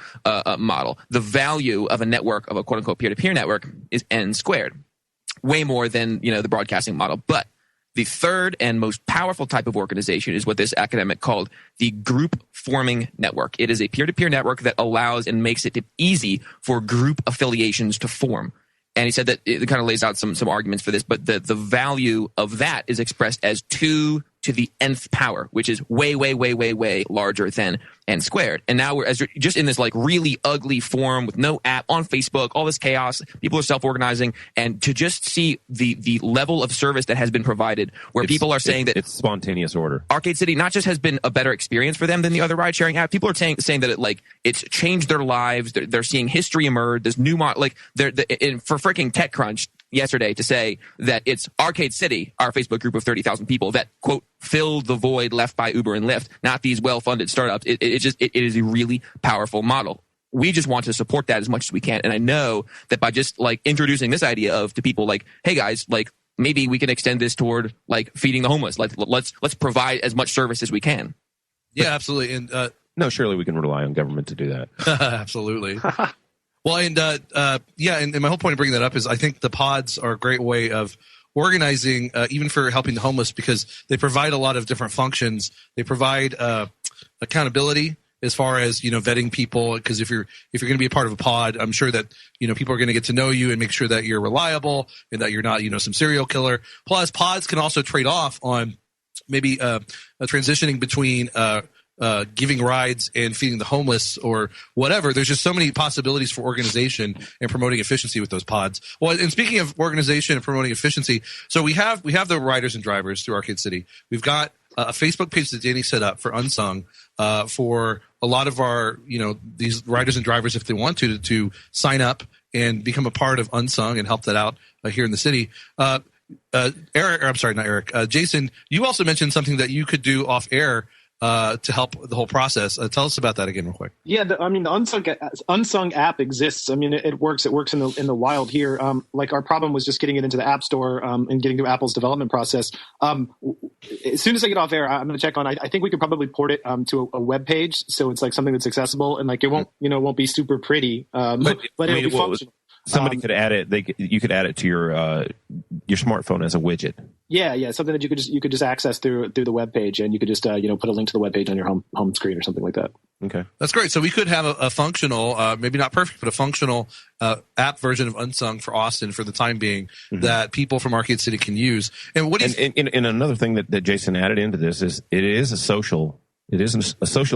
model. The value of a network, of a quote-unquote peer-to-peer network, is N squared. Way more than, the broadcasting model. But the third and most powerful type of organization is what this academic called the group forming network. It is a peer-to-peer network that allows and makes it easy for group affiliations to form. And he said that it kind of lays out some arguments for this, but the value of that is expressed as 2 to the nth power, which is way, way, way, way, way larger than n squared. And now we're just in this like really ugly form with no app on Facebook, all this chaos. People are self-organizing, and to just see the level of service that has been provided, where people are saying that it's spontaneous order. Arcade City not just has been a better experience for them than the other ride-sharing app. People are saying that it's changed their lives. They're seeing history emerge. There's new for freaking TechCrunch yesterday to say that it's Arcade City, our Facebook group of 30,000 people, that quote filled the void left by Uber and Lyft, not these well-funded startups. It is a really powerful model. We just want to support that as much as we can. And I know that by just like introducing this idea to people like, hey guys, like maybe we can extend this toward like feeding the homeless. Like let's provide as much service as we can. Yeah, absolutely. And no, surely we can rely on government to do that. Absolutely. Well, and my whole point of bringing that up is I think the pods are a great way of organizing, even for helping the homeless, because they provide a lot of different functions. They provide accountability as far as vetting people, because if you're going to be a part of a pod, I'm sure that people are going to get to know you and make sure that you're reliable and that you're not some serial killer. Plus, pods can also trade off on maybe transitioning between giving rides and feeding the homeless or whatever. There's just so many possibilities for organization and promoting efficiency with those pods. Well, and speaking of organization and promoting efficiency, so we have the riders and drivers through Arcade City. We've got a Facebook page that Danny set up for Unsung for a lot of our, these riders and drivers, if they want to sign up and become a part of Unsung and help that out here in the city. Jason, you also mentioned something that you could do off air to help the whole process. Tell us about that again real quick. Yeah, the Unsung app exists. I mean, it works. It works in the wild here. Like our problem was just getting it into the App Store and getting through Apple's development process. As soon as I get off air, I'm going to check on. I think we could probably port it to a web page, so it's like something that's accessible and like it won't won't be super pretty, but it'll be functional. Somebody could add it. You could add it to your smartphone as a widget. Yeah, something that you could just access through the web page, and you could just put a link to the web page on your home screen or something like that. Okay, that's great. So we could have a functional, maybe not perfect, but a functional app version of Unsung for Austin for the time being that people from Arcade City can use. And what? And another thing that Jason added into this is it is a social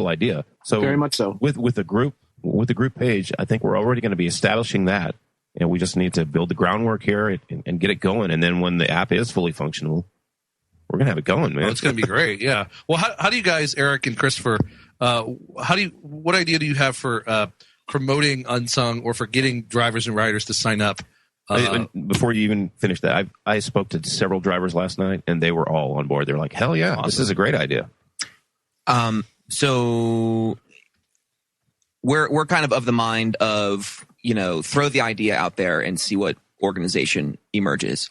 idea. So very much so. With the group page, I think we're already going to be establishing that. And we just need to build the groundwork here and get it going. And then when the app is fully functional, we're going to have it going, man. Oh, it's going to be great. Yeah. Well, how do you guys, Eric and Christopher, what idea do you have for promoting Unsung or for getting drivers and riders to sign up? Before you even finish that, I spoke to several drivers last night and they were all on board. They're like, hell yeah, awesome. This is a great idea. So we're kind of the mind of, throw the idea out there and see what organization emerges.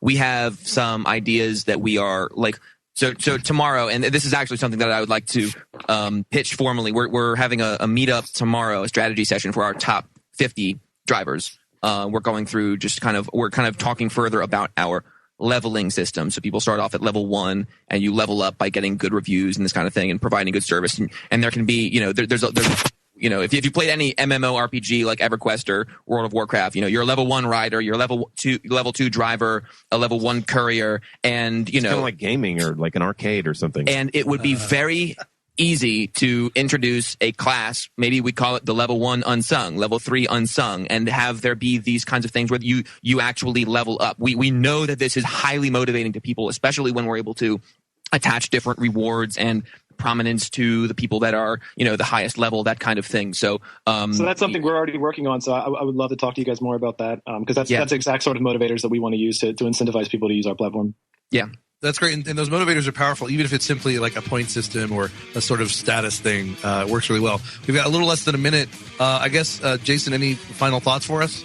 We have some ideas that we are like, so tomorrow, and this is actually something that I would like to pitch formally. We're having a meetup tomorrow, a strategy session for our top 50 drivers. We're going through we're kind of talking further about our leveling system. So people start off at level 1 and you level up by getting good reviews and this kind of thing and providing good service. And there can be, there's if you played any MMORPG like EverQuest or World of Warcraft, you're a level 1 rider, you're a level 2 driver, a level 1 courier, and it's kind of like gaming or like an arcade or something. And it would be very easy to introduce a class. Maybe we call it the level 1 unsung, level 3 unsung, and have there be these kinds of things where you actually level up. We know that this is highly motivating to people, especially when we're able to attach different rewards and prominence to the people that are, the highest level, that kind of thing. So that's something we're already working on. So I would love to talk to you guys more about that. Cause that's the exact sort of motivators that we want to use to incentivize people to use our platform. Yeah. That's great. And those motivators are powerful, even if it's simply like a point system or a sort of status thing. It works really well. We've got a little less than a minute. I guess, Jason, any final thoughts for us?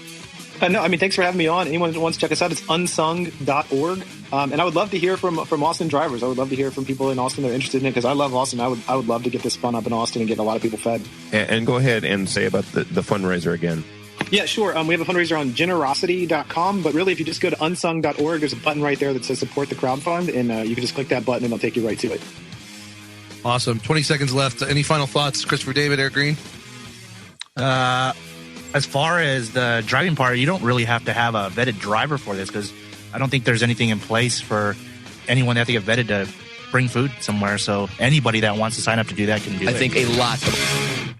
No, thanks for having me on. Anyone who wants to check us out, it's unsung.org. And I would love to hear from Austin drivers. I would love to hear from people in Austin that are interested in it because I love Austin. I would love to get this spun up in Austin and get a lot of people fed. And go ahead and say about the fundraiser again. Yeah, sure. We have a fundraiser on generosity.com, but really if you just go to unsung.org, there's a button right there that says support the crowdfund, and you can just click that button and it'll take you right to it. Awesome. 20 seconds left. Any final thoughts, Christopher David, Eric Green? As far as the driving part, you don't really have to have a vetted driver for this because I don't think there's anything in place for anyone to have to get vetted to bring food somewhere. So anybody that wants to sign up to do that can do it. I think a lot of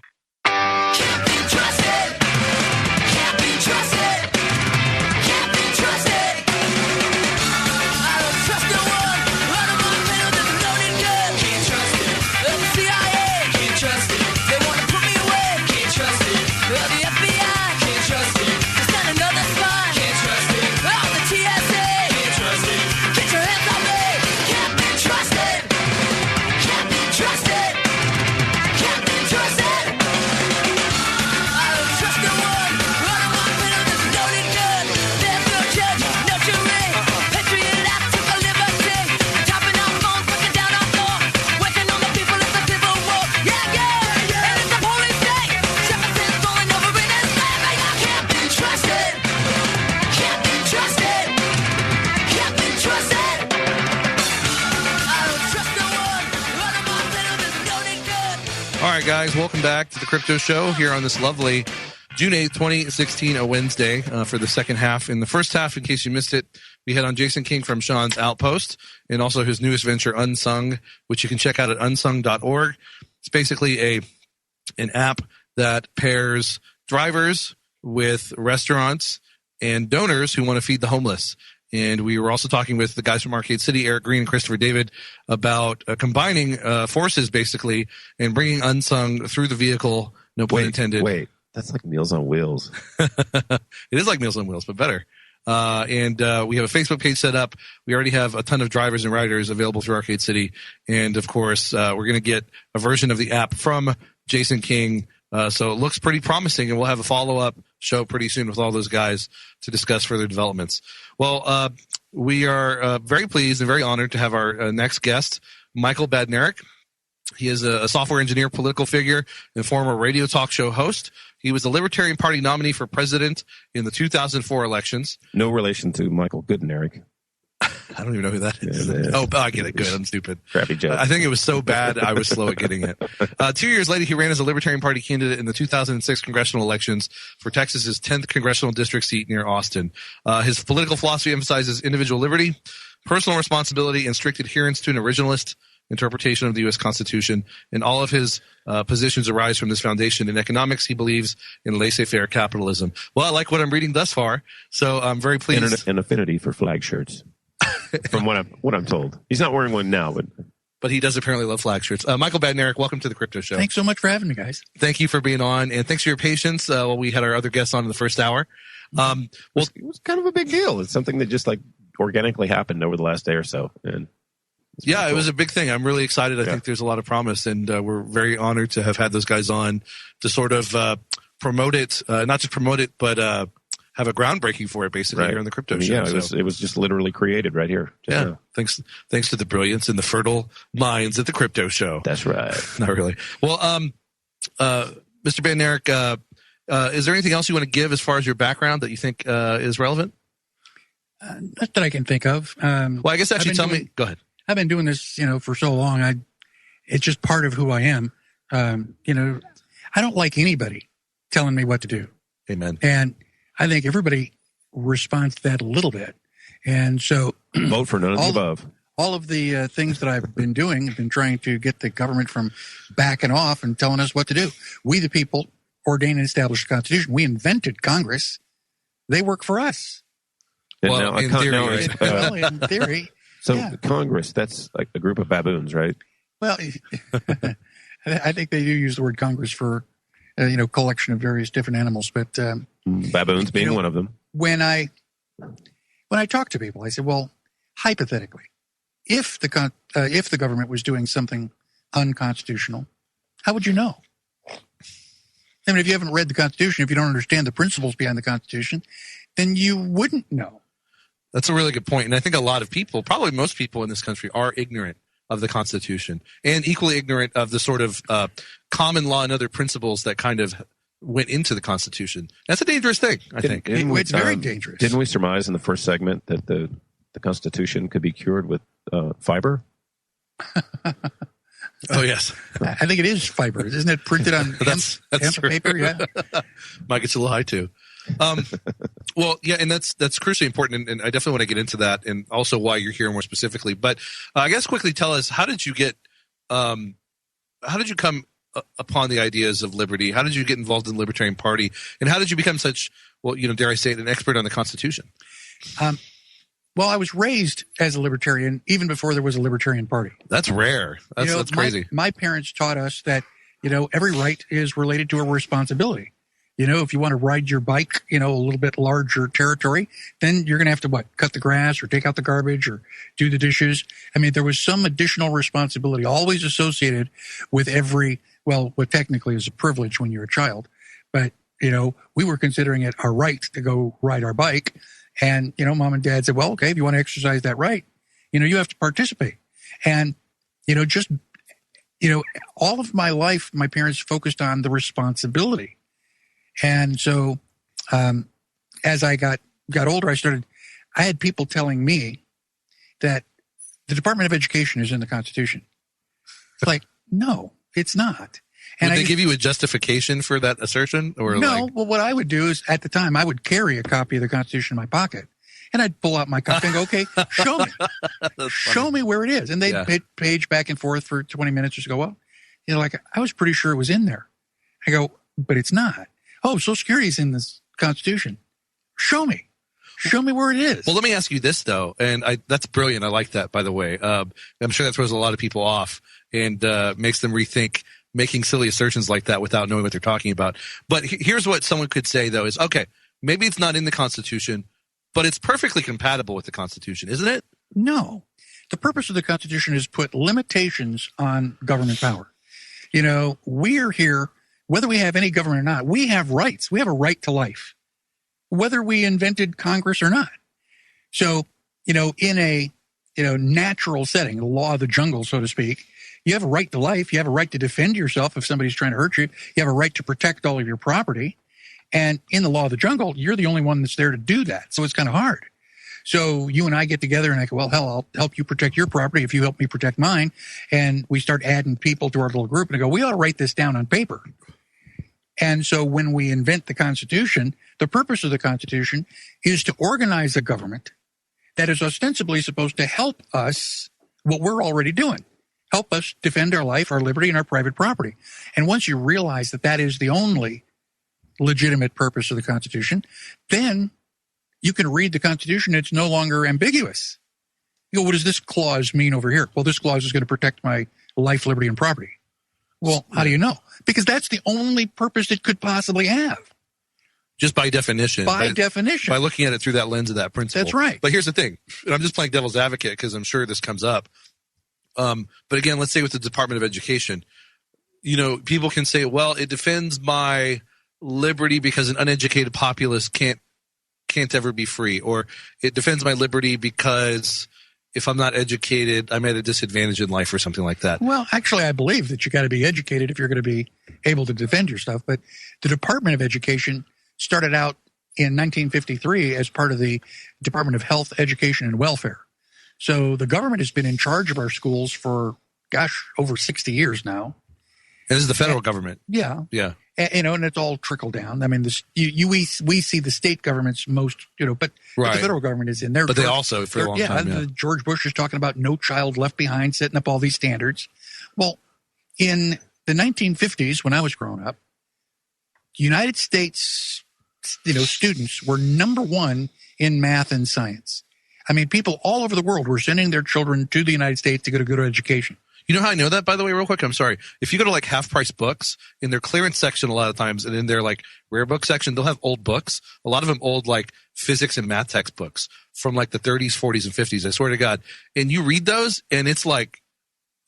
Guys, welcome back to the Crypto Show here on this lovely June 8th, 2016, a Wednesday for the second half. In the first half, in case you missed it, we had on Jason King from Sean's Outpost and also his newest venture, Unsung, which you can check out at unsung.org. It's basically an app that pairs drivers with restaurants and donors who want to feed the homeless. And we were also talking with the guys from Arcade City, Eric Green and Christopher David, about combining forces, basically, and bringing Unsung through the vehicle, no pun intended. Wait, that's like Meals on Wheels. It is like Meals on Wheels, but better. And we have a Facebook page set up. We already have a ton of drivers and riders available through Arcade City. And, of course, we're going to get a version of the app from Jason King. So it looks pretty promising, and we'll have a follow-up show pretty soon with all those guys to discuss further developments. Well, we are very pleased and very honored to have our next guest, Michael Badnarik. He is a software engineer, political figure, and former radio talk show host. He was the Libertarian Party nominee for president in the 2004 elections. No relation to Michael Goodnarik. I don't even know who that is. Yeah, oh, I get it. Good. I'm stupid. Crappy joke. I think it was so bad I was slow at getting it. 2 years later, he ran as a Libertarian Party candidate in the 2006 congressional elections for Texas's 10th congressional district seat near Austin. His political philosophy emphasizes individual liberty, personal responsibility, and strict adherence to an originalist interpretation of the U.S. Constitution. And all of his positions arise from this foundation. In economics, he believes in laissez-faire capitalism. Well, I like what I'm reading thus far, so I'm very pleased. And an affinity for flag shirts. From what I'm told. He's not wearing one now, but he does apparently love flag shirts. Michael Badnarik, welcome to the Crypto Show. Thanks so much for having me, guys. Thank you for being on, and thanks for your patience while we had our other guests on in the first hour. Well, it was kind of a big deal. It's something that just like organically happened over the last day or so. And yeah, it was a big thing. I'm really excited. I think there's a lot of promise, and we're very honored to have had those guys on to sort of promote it, not just promote it, but have a groundbreaking for it, basically, here on the Crypto Show. Yeah, it was just literally created right here. Yeah, thanks to the brilliance and the fertile minds at the Crypto Show. That's right. Not really. Well, Mr. Badnarik, is there anything else you want to give as far as your background that you think is relevant? Not that I can think of. Well, I guess actually tell me. Go ahead. I've been doing this, for so long. It's just part of who I am. I don't like anybody telling me what to do. Amen. And I think everybody responds to that a little bit. And so vote for none of the above. All of the things that I've been doing have been trying to get the government from backing off and telling us what to do. We, the people, ordained and established the Constitution. We invented Congress. They work for us. Well, in theory. In theory. So Congress, that's like a group of baboons, right? Well, I think they do use the word Congress for, collection of various different animals. But baboons being one of them. When I talk to people, I say, well, hypothetically, if the government was doing something unconstitutional, how would you know? I mean, if you haven't read the Constitution, if you don't understand the principles behind the Constitution, then you wouldn't know. That's a really good point. And I think a lot of people, probably most people in this country, are ignorant of the Constitution and equally ignorant of the sort of common law and other principles that kind of went into the Constitution. That's a dangerous thing, I think. It's very dangerous. Didn't we surmise in the first segment that the Constitution could be cured with fiber? Oh, yes. I think it is fiber. Isn't it printed on that's hemp true. paper? Yeah. Mike gets a little high too. Well, yeah, and that's crucially important, and I definitely want to get into that, and also why you're here more specifically. But I guess quickly tell us, how did you come upon the ideas of liberty? How did you get involved in the Libertarian Party, and how did you become such, well, dare I say it, an expert on the Constitution? Well, I was raised as a libertarian even before there was a Libertarian Party. That's rare. That's crazy. My parents taught us that, every right is related to a responsibility. If you want to ride your bike, a little bit larger territory, then you're going to have to cut the grass or take out the garbage or do the dishes. I mean, there was some additional responsibility always associated with what technically is a privilege when you're a child. But, we were considering it our right to go ride our bike. And, mom and dad said, well, okay, if you want to exercise that right, you have to participate. And, all of my life, my parents focused on the responsibility. And so, as I got older, I had people telling me that the Department of Education is in the Constitution. It's like, no, it's not. And Would they give you a justification for that assertion? Or no, well, what I would do is, at the time, I would carry a copy of the Constitution in my pocket, and I'd pull out my copy and go, okay, show me. Show me where it is. And they'd page back and forth for 20 minutes, just go, well, I was pretty sure it was in there. I go, but it's not. Oh, Social Security is in this Constitution. Show me. Show me where it is. Well, let me ask you this, though, and that's brilliant. I like that, by the way. I'm sure that throws a lot of people off and makes them rethink making silly assertions like that without knowing what they're talking about. But here's what someone could say, though, is, okay, maybe it's not in the Constitution, but it's perfectly compatible with the Constitution, isn't it? No. The purpose of the Constitution is put limitations on government power. We're here, whether we have any government or not, we have rights. We have a right to life, whether we invented Congress or not. So, in a, natural setting, the law of the jungle, so to speak, you have a right to life. You have a right to defend yourself if somebody's trying to hurt you. You have a right to protect all of your property. And in the law of the jungle, you're the only one that's there to do that. So it's kind of hard. So you and I get together and I go, well, hell, I'll help you protect your property if you help me protect mine. And we start adding people to our little group and I go, we ought to write this down on paper. And so when we invent the Constitution, the purpose of the Constitution is to organize a government that is ostensibly supposed to help us what we're already doing. Help us defend our life, our liberty, and our private property. And once you realize that that is the only legitimate purpose of the Constitution, then you can read the Constitution. It's no longer ambiguous. You go, what does this clause mean over here? Well, this clause is going to protect my life, liberty, and property. Well, how do you know? Because that's the only purpose it could possibly have. Just by definition. By definition. By looking at it through that lens of that principle. That's right. But here's the thing, and I'm just playing devil's advocate because I'm sure this comes up. But again, let's say with the Department of Education, people can say, well, it defends my liberty because an uneducated populace can't ever be free, or it defends my liberty because if I'm not educated, I'm at a disadvantage in life or something like that. Well, actually, I believe that you got to be educated if you're going to be able to defend your stuff. But the Department of Education started out in 1953 as part of the Department of Health, Education, and Welfare. So the government has been in charge of our schools for, over 60 years now. And this is the federal government. Yeah. Yeah. And it's all trickled down. I mean, we see the state governments most, but the federal government is in there. But they also, for a long time, yeah. George Bush is talking about no child left behind, setting up all these standards. Well, in the 1950s, when I was growing up, United States, students were number one in math and science. I mean, people all over the world were sending their children to the United States to get a good education. You know how I know that, by the way, real quick? I'm sorry. If you go to like Half Price Books, in their clearance section a lot of times, and in their like rare book section, they'll have old books. A lot of them old like physics and math textbooks from like the 30s, 40s, and 50s. I swear to God. And you read those, and it's like,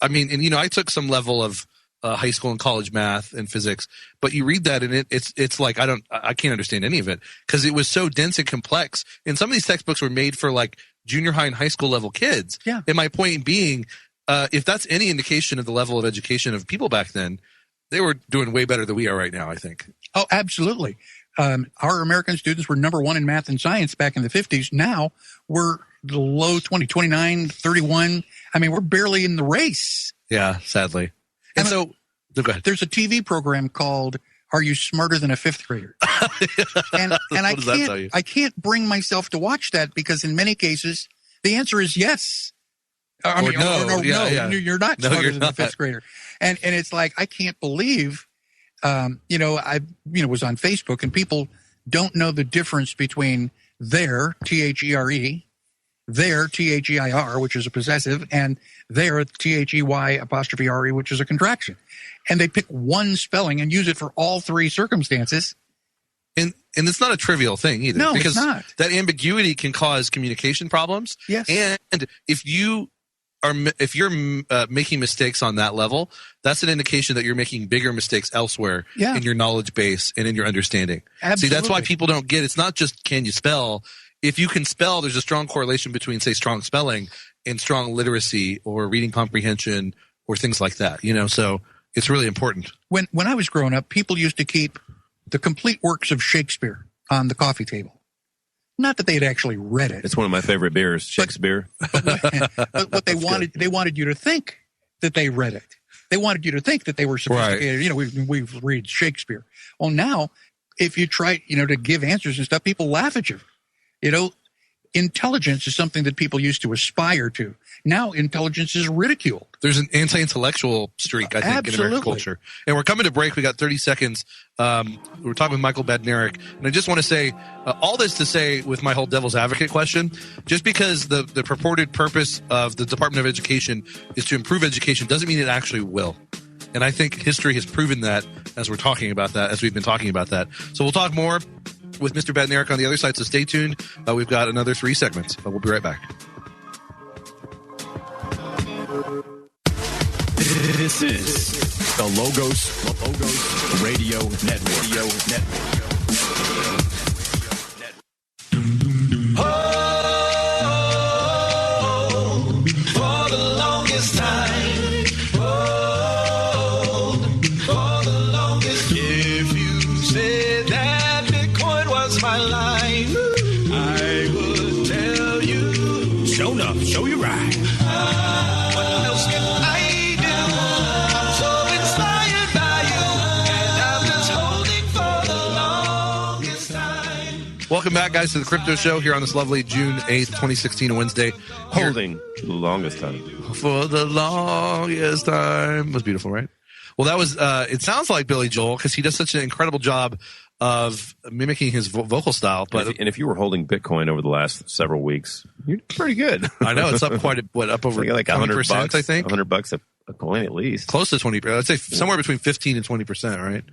I mean, and I took some level of high school and college math and physics, but you read that and it's like I can't understand any of it because it was so dense and complex. And some of these textbooks were made for like junior high and high school level kids. Yeah. And my point being, if that's any indication of the level of education of people back then, they were doing way better than we are right now, I think. Oh, absolutely. Our American students were number one in math and science back in the 50s. Now we're the low 20, 29, 31. I mean, we're barely in the race. Yeah, sadly. And so, go ahead. There's a TV program called "Are You Smarter Than a Fifth Grader?" and What does that tell you? I can't bring myself to watch that because in many cases the answer is yes. No. Yeah. You're not No, smarter you're than not. a fifth grader. And it's like, I can't believe, I was on Facebook and people don't know the difference between their, T-H-E-R-E, their, T-H-E-I-R, which is a possessive, and their, T-H-E-Y apostrophe R-E, which is a contraction. And they pick one spelling and use it for all three circumstances. And it's not a trivial thing either. No, because it's not. That ambiguity can cause communication problems. Yes. And if you're making mistakes on that level, that's an indication that you're making bigger mistakes elsewhere in your knowledge base and in your understanding. Absolutely. See, that's why people don't get. It's not just can you spell. If you can spell, there's a strong correlation between, say, strong spelling and strong literacy or reading comprehension or things like that. So it's really important. When I was growing up, people used to keep the complete works of Shakespeare on the coffee table. Not that they had actually read it. It's one of my favorite beers, Shakespeare. But what they wanted you to think that they read it. They wanted you to think that they were sophisticated. Right. We read Shakespeare. Well, now, if you try, to give answers and stuff, people laugh at you. Intelligence is something that people used to aspire to. Now, intelligence is ridiculed. There's an anti-intellectual streak, I think, in American culture. And we're coming to break. We got 30 seconds. We're talking with Michael Badnarik. And I just want to say, all this to say with my whole devil's advocate question, just because the purported purpose of the Department of Education is to improve education doesn't mean it actually will. And I think history has proven that as we've been talking about that. So we'll talk more with Mr. Badnarik on the other side, so stay tuned. We've got another 3 segments. We'll be right back. This is the Logos Radio Network. For the longest time. For the longest. If you said that Bitcoin was my life, I would tell you. Show enough. Show you right. What else can I do? I'm so inspired by you, and I'm just holding for the longest time. Welcome back, guys, to the Crypto Show here on this lovely June 8th, 2016, a Wednesday. Holding the longest time. For the longest time. It was beautiful, right? Well, that was, it sounds like Billy Joel because he does such an incredible job of mimicking his vocal style. But and if you were holding Bitcoin over the last several weeks, you're pretty good. I know it's up up over like $100, I think. $100 a coin at least. Close to 20%. I'd say somewhere between 15 and 20%, right?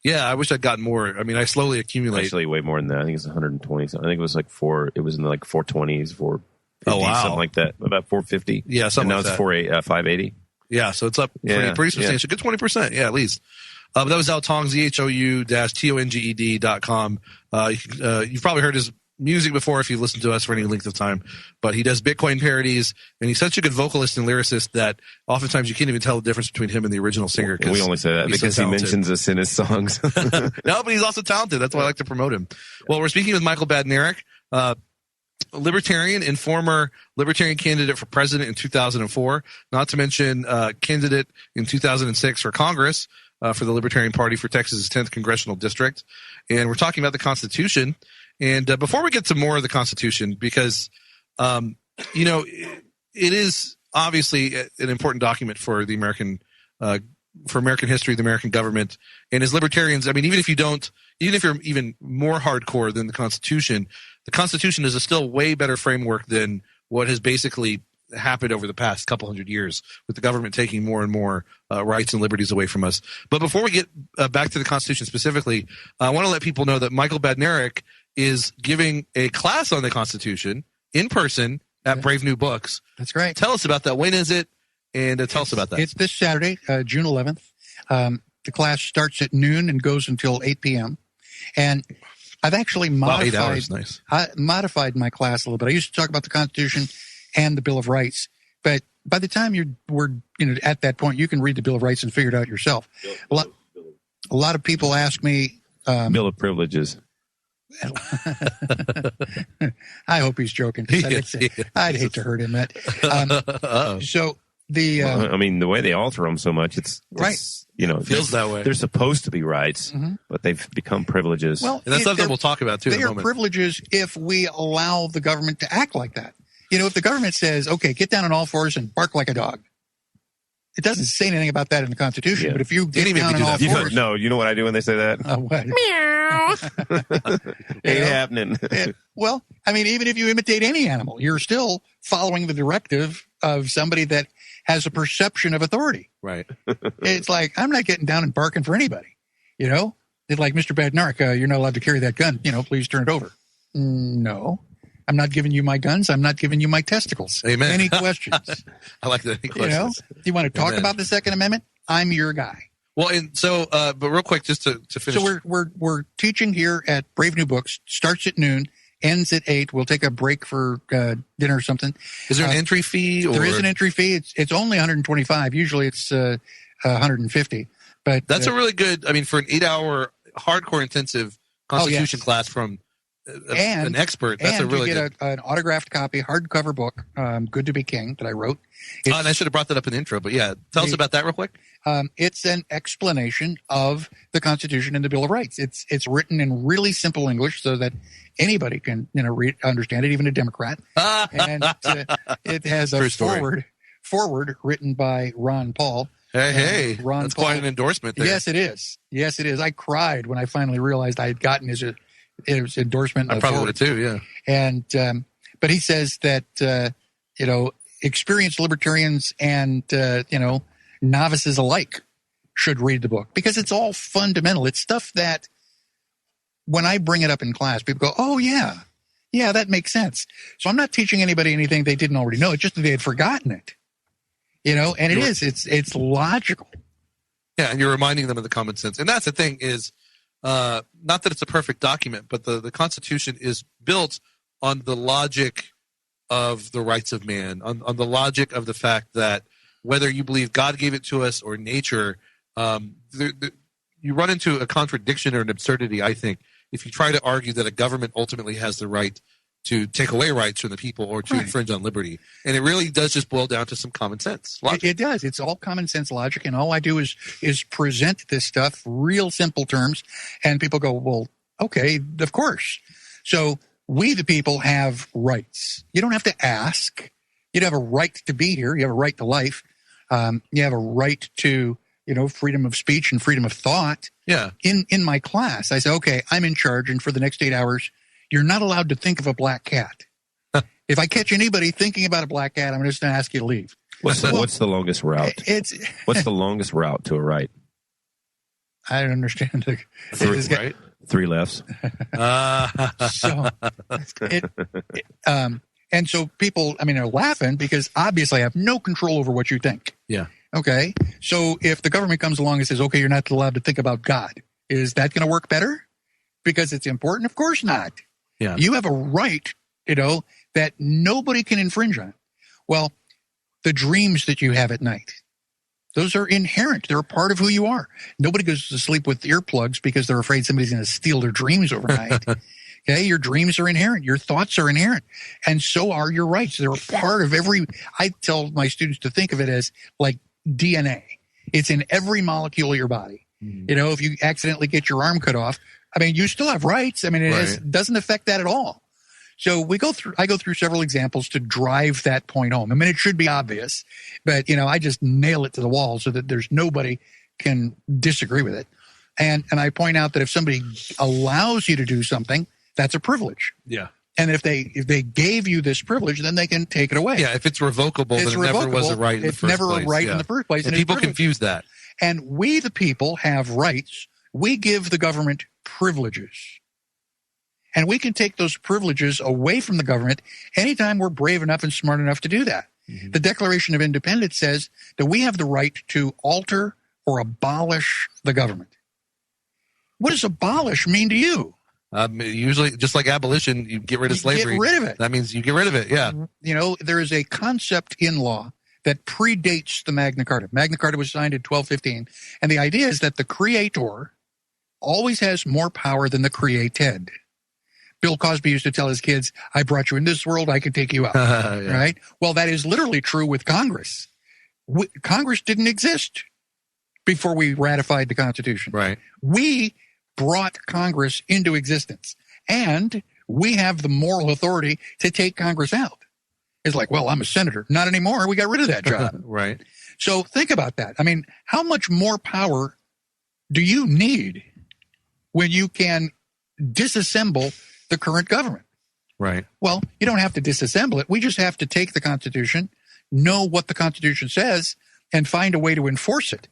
Yeah, I wish I'd gotten more. I mean, I slowly accumulate. Actually, way more than that. I think it's 120. I think it was it was in the 420s, 450, something like that. About 450. Yeah, something like that. And now it's 580. Yeah, so it's up pretty substantial. Good 20%. Yeah, at least. But that was Zhao Tong, ZHOU-TONGED.com. You've probably heard his music before if you've listened to us for any length of time. But he does Bitcoin parodies, and he's such a good vocalist and lyricist that oftentimes you can't even tell the difference between him and the original singer. We only say that because he mentions us in his songs. No, but he's also talented. That's why I like to promote him. Well, we're speaking with Michael Badnarik, libertarian and former libertarian candidate for president in 2004, not to mention candidate in 2006 for Congress for the Libertarian Party for Texas's 10th Congressional District. And we're talking about the Constitution. And before we get to more of the Constitution, because, it is obviously an important document for the American history, the American government. And as libertarians, I mean, even if you're even more hardcore than the Constitution is a still way better framework than what has basically happened over the past couple hundred years with the government taking more and more rights and liberties away from us. But before we get back to the Constitution specifically, I want to let people know that Michael Badnarik is giving a class on the Constitution in person at Brave New Books. That's right. Tell us about that. When is it? And tell us about that. It's this Saturday, June 11th. The class starts at noon and goes until 8 p.m. And I've actually modified, 8 hours, nice. I modified my class a little bit. I used to talk about the Constitution and the Bill of Rights, but by the time we're at that point, you can read the Bill of Rights and figure it out yourself. A lot of people ask me, Bill of Privileges. I hope he's joking. I'd hate to hurt him. So I mean, the way they alter them so much, it's feels that way. They're supposed to be rights, but they've become privileges. Well, and that's something we'll talk about too. They in a are moment. privileges if we allow the government to act like that. If the government says, "Okay, get down on all fours and bark like a dog," it doesn't say anything about that in the Constitution. But if you get down on all fours, no, you know what I do when they say that? What? Ain't happening. Well, I mean, even if you imitate any animal, you're still following the directive of somebody that has a perception of authority. Right. It's like, I'm not getting down and barking for anybody. It's like, Mr. Badnarik, you're not allowed to carry that gun. Please turn it over. No, I'm not giving you my guns. I'm not giving you my testicles. Amen. Any questions? I like that. Any questions? You want to talk Amen. about the Second Amendment? I'm your guy. Well, and so, but real quick, just to finish. So we're teaching here at Brave New Books. Starts at noon, ends at 8. We'll take a break for dinner or something. Is there an entry fee? There is an entry fee. It's only $125. Usually it's $150. But that's a really good. I mean, for an 8-hour hardcore intensive Constitution class from an expert, that's a really you good. get an autographed copy, hardcover book, "Good to Be King" that I wrote. And I should have brought that up in the intro, but yeah, tell us about that real quick. It's an explanation of the Constitution and the Bill of Rights. It's written in really simple English so that anybody can understand it, even a Democrat. And it has a forward written by Ron Paul. Hey, Ron that's Paul. Quite an endorsement there. Yes, it is. Yes, it is. I cried when I finally realized I had gotten his endorsement. I probably would have too. Yeah. And but he says that experienced libertarians and novices alike should read the book because it's all fundamental. It's stuff that when I bring it up in class, people go, "Oh yeah, that makes sense." So I'm not teaching anybody anything they didn't already know. It's just that they had forgotten it. And it's logical. Yeah, and you're reminding them of the common sense. And that's the thing is, not that it's a perfect document, but the Constitution is built on the logic of the rights of man, on the logic of the fact that whether you believe God gave it to us or nature, you run into a contradiction or an absurdity, I think, if you try to argue that a government ultimately has the right to take away rights from the people or to infringe on liberty. And it really does just boil down to some common sense logic. It does. It's all common sense logic. And all I do is present this stuff, real simple terms. And people go, well, okay, of course. So we, the people, have rights. You don't have to ask. You have a right to be here. You have a right to life. You have a right to, freedom of speech and freedom of thought. Yeah. In my class, I say, okay, I'm in charge. And for the next 8 hours, you're not allowed to think of a black cat. If I catch anybody thinking about a black cat, I'm just going to ask you to leave. What's the longest route? What's the longest route to a right? I don't understand. Right? 3 lefts. And so people, are laughing because obviously I have no control over what you think. Yeah. Okay. So if the government comes along and says, okay, you're not allowed to think about God, is that going to work better? Because it's important? Of course not. Yeah. You have a right, that nobody can infringe on. Well, the dreams that you have at night, those are inherent. They're a part of who you are. Nobody goes to sleep with earplugs because they're afraid somebody's going to steal their dreams overnight. Okay, your dreams are inherent. Your thoughts are inherent. And so are your rights. They're a part of I tell my students to think of it as like DNA. It's in every molecule of your body. If you accidentally get your arm cut off, you still have rights. It doesn't affect that at all. So I go through several examples to drive that point home. It should be obvious, but I just nail it to the wall so that there's nobody can disagree with it. And I point out that if somebody allows you to do something, that's a privilege. Yeah. And if they gave you this privilege, then they can take it away. Yeah, if it's revocable, then it never was a right in the first place. It's never a right in the first place. And people confuse that. And we, the people, have rights. We give the government privileges. And we can take those privileges away from the government anytime we're brave enough and smart enough to do that. Mm-hmm. The Declaration of Independence says that we have the right to alter or abolish the government. What does abolish mean to you? Usually, just like abolition, you get rid of slavery. Get rid of it. That means you get rid of it, yeah. There is a concept in law that predates the Magna Carta. Magna Carta was signed in 1215, and the idea is that the creator always has more power than the created. Bill Cosby used to tell his kids, I brought you in this world, I can take you out. Yeah. Right? Well, that is literally true with Congress. Congress didn't exist before we ratified the Constitution. Right. We brought Congress into existence, and we have the moral authority to take Congress out. It's like, well, I'm a senator. Not anymore. We got rid of that job. Right. So think about that. I mean, how much more power do you need when you can disassemble the current government? Right. Well, you don't have to disassemble it. We just have to take the Constitution, know what the Constitution says, and find a way to enforce it.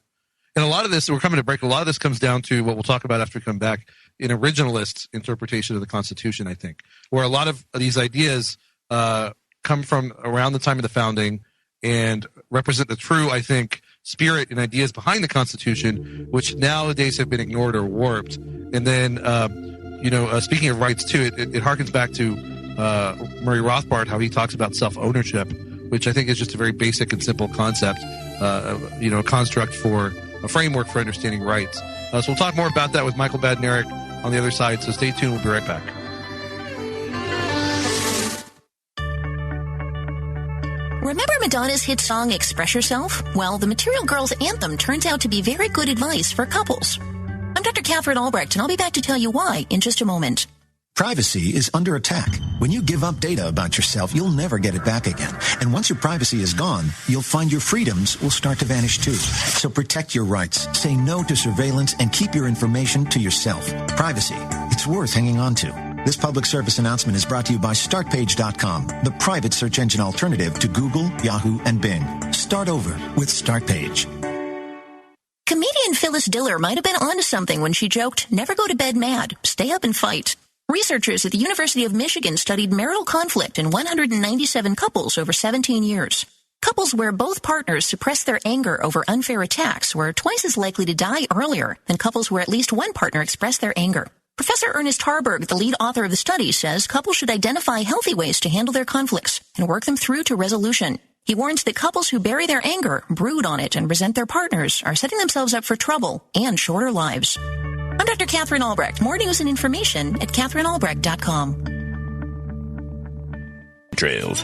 And a lot of this, we're coming to break, a lot of this comes down to what we'll talk about after we come back, an originalist interpretation of the Constitution, I think, where a lot of these ideas come from around the time of the founding and represent the true, I think, spirit and ideas behind the Constitution, which nowadays have been ignored or warped. And then, speaking of rights, too, it harkens back to Murray Rothbard, how he talks about self-ownership, which I think is just a very basic and simple concept, a construct for a framework for understanding rights. So we'll talk more about that with Michael Badnarik on the other side. So stay tuned. We'll be right back. Remember Madonna's hit song Express Yourself? Well, the Material Girls anthem turns out to be very good advice for couples. I'm Dr. Catherine Albrecht, and I'll be back to tell you why in just a moment. Privacy is under attack. When you give up data about yourself, you'll never get it back again. And once your privacy is gone, you'll find your freedoms will start to vanish too. So protect your rights, say no to surveillance, and keep your information to yourself. Privacy, it's worth hanging on to. This public service announcement is brought to you by StartPage.com, the private search engine alternative to Google, Yahoo, and Bing. Start over with StartPage. Comedian Phyllis Diller might have been onto something when she joked, "Never go to bed mad, stay up and fight." Researchers at the University of Michigan studied marital conflict in 197 couples over 17 years. Couples where both partners suppressed their anger over unfair attacks were twice as likely to die earlier than couples where at least one partner expressed their anger. Professor Ernest Harburg, the lead author of the study, says couples should identify healthy ways to handle their conflicts and work them through to resolution. He warns that couples who bury their anger, brood on it, and resent their partners are setting themselves up for trouble and shorter lives. I'm Dr. Catherine Albrecht. More news and information at CatherineAlbrecht.com. Trails.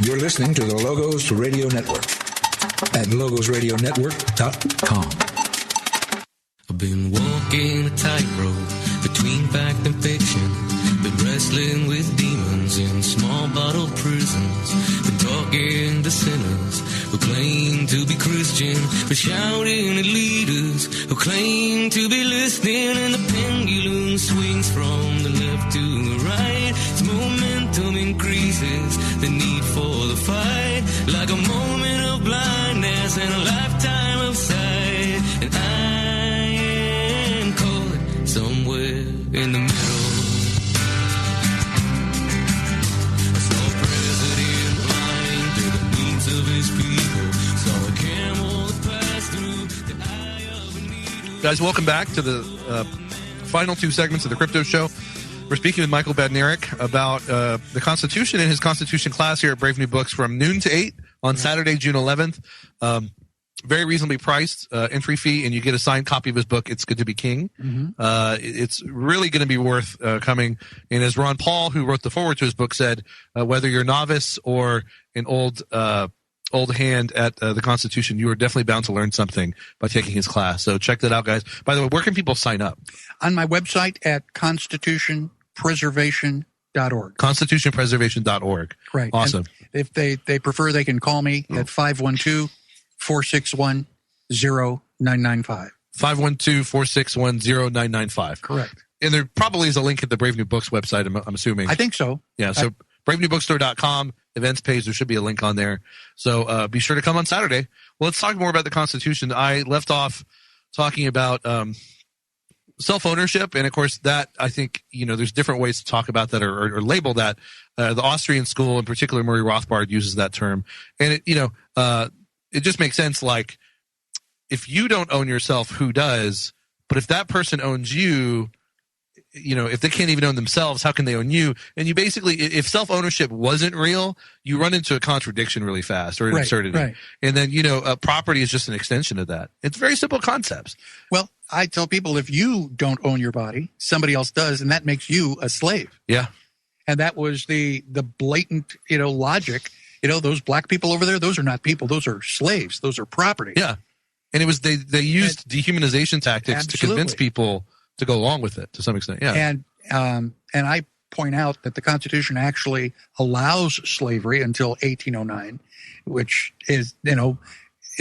You're listening to the Logos Radio Network at LogosRadioNetwork.com. I've been walking a tightrope between fact and fiction. Been wrestling with demons in small bottle prisons. Been talking to sinners who claim to be Christian, but shouting at leaders who claim to be listening. And the pendulum swings from the left to the right. Its momentum increases the need for the fight, like a moment of blindness and a lifetime of sight. And I am caught somewhere in the middle. Guys, welcome back to the final two segments of the Crypto Show. We're speaking with Michael Badnarik about the Constitution and his Constitution class here at Brave New Books from noon to 8 on Saturday, June 11th. Very reasonably priced entry fee, and you get a signed copy of his book, It's Good to Be King. Mm-hmm. It's really going to be worth coming. And as Ron Paul, who wrote the foreword to his book, said, whether you're a novice or an old hand at the Constitution, you are definitely bound to learn something by taking his class. So check that out, guys. By the way, where can people sign up? On my website at constitutionpreservation.org. Constitutionpreservation.org. Right. Awesome. And if they prefer, they can call me at 512-461-0995. 512-461-0995. Correct. And there probably is a link at the Brave New Books website, I'm assuming. I think so. Yeah, so bravenewbookstore.com, events page, there should be a link on there. So be sure to come on Saturday. Well, let's talk more about the Constitution. I left off talking about self-ownership, and of course that, I think, there's different ways to talk about that or label that. The Austrian school, in particular, Murray Rothbard uses that term. And it just makes sense, like, if you don't own yourself, who does? But if that person owns you, if they can't even own themselves, how can they own you? And you basically, if self-ownership wasn't real, you run into a contradiction really fast or an absurdity. Right. And then, property is just an extension of that. It's very simple concepts. Well, I tell people, if you don't own your body, somebody else does, and that makes you a slave. Yeah. And that was the blatant, logic those black people over there, those are not people. Those are slaves. Those are property. Yeah. And it was they used dehumanization tactics to convince people to go along with it to some extent. Yeah. And I point out that the Constitution actually allows slavery until 1809, which is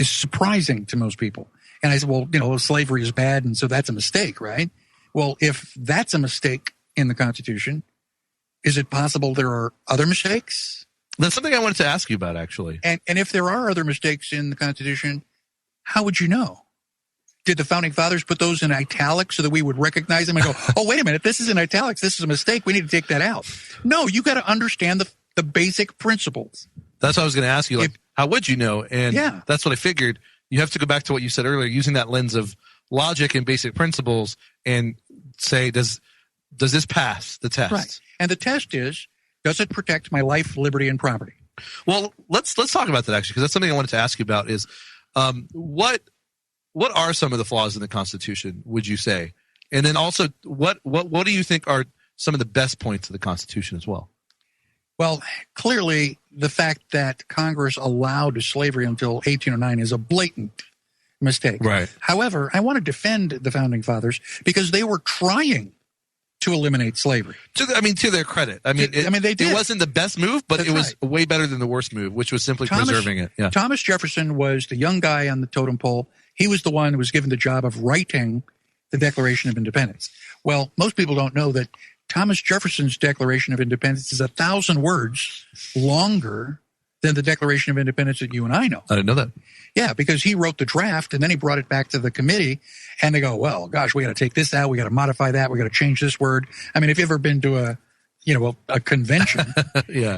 surprising to most people. And I said, well, slavery is bad, and so that's a mistake, right? Well, if that's a mistake in the Constitution, is it possible there are other mistakes? That's something I wanted to ask you about, actually. And if there are other mistakes in the Constitution, how would you know? Did the Founding Fathers put those in italics so that we would recognize them and go, oh, wait a minute, this is in italics. This is a mistake. We need to take that out. No, you got to understand the basic principles. That's what I was going to ask you. How would you know? And that's what I figured. You have to go back to what you said earlier, using that lens of logic and basic principles and say, does this pass the test? Right. And the test is, does it protect my life, liberty, and property? Well, let's talk about that, actually, because that's something I wanted to ask you about is what are some of the flaws in the Constitution, would you say? And then also, what do you think are some of the best points of the Constitution as well? Well, clearly, the fact that Congress allowed slavery until 1809 is a blatant mistake. Right. However, I want to defend the Founding Fathers because they were trying to eliminate slavery. To their credit. They did. It wasn't the best move, but it was way better than the worst move, which was simply preserving it. Yeah. Thomas Jefferson was the young guy on the totem pole. He was the one who was given the job of writing the Declaration of Independence. Well, most people don't know that Thomas Jefferson's Declaration of Independence is 1,000 words longer than the Declaration of Independence that you and I know. I didn't know that. Yeah, because he wrote the draft and then he brought it back to the committee and they go, well, gosh, we got to take this out. We got to modify that. We got to change this word. I mean, if you've ever been to a convention, yeah,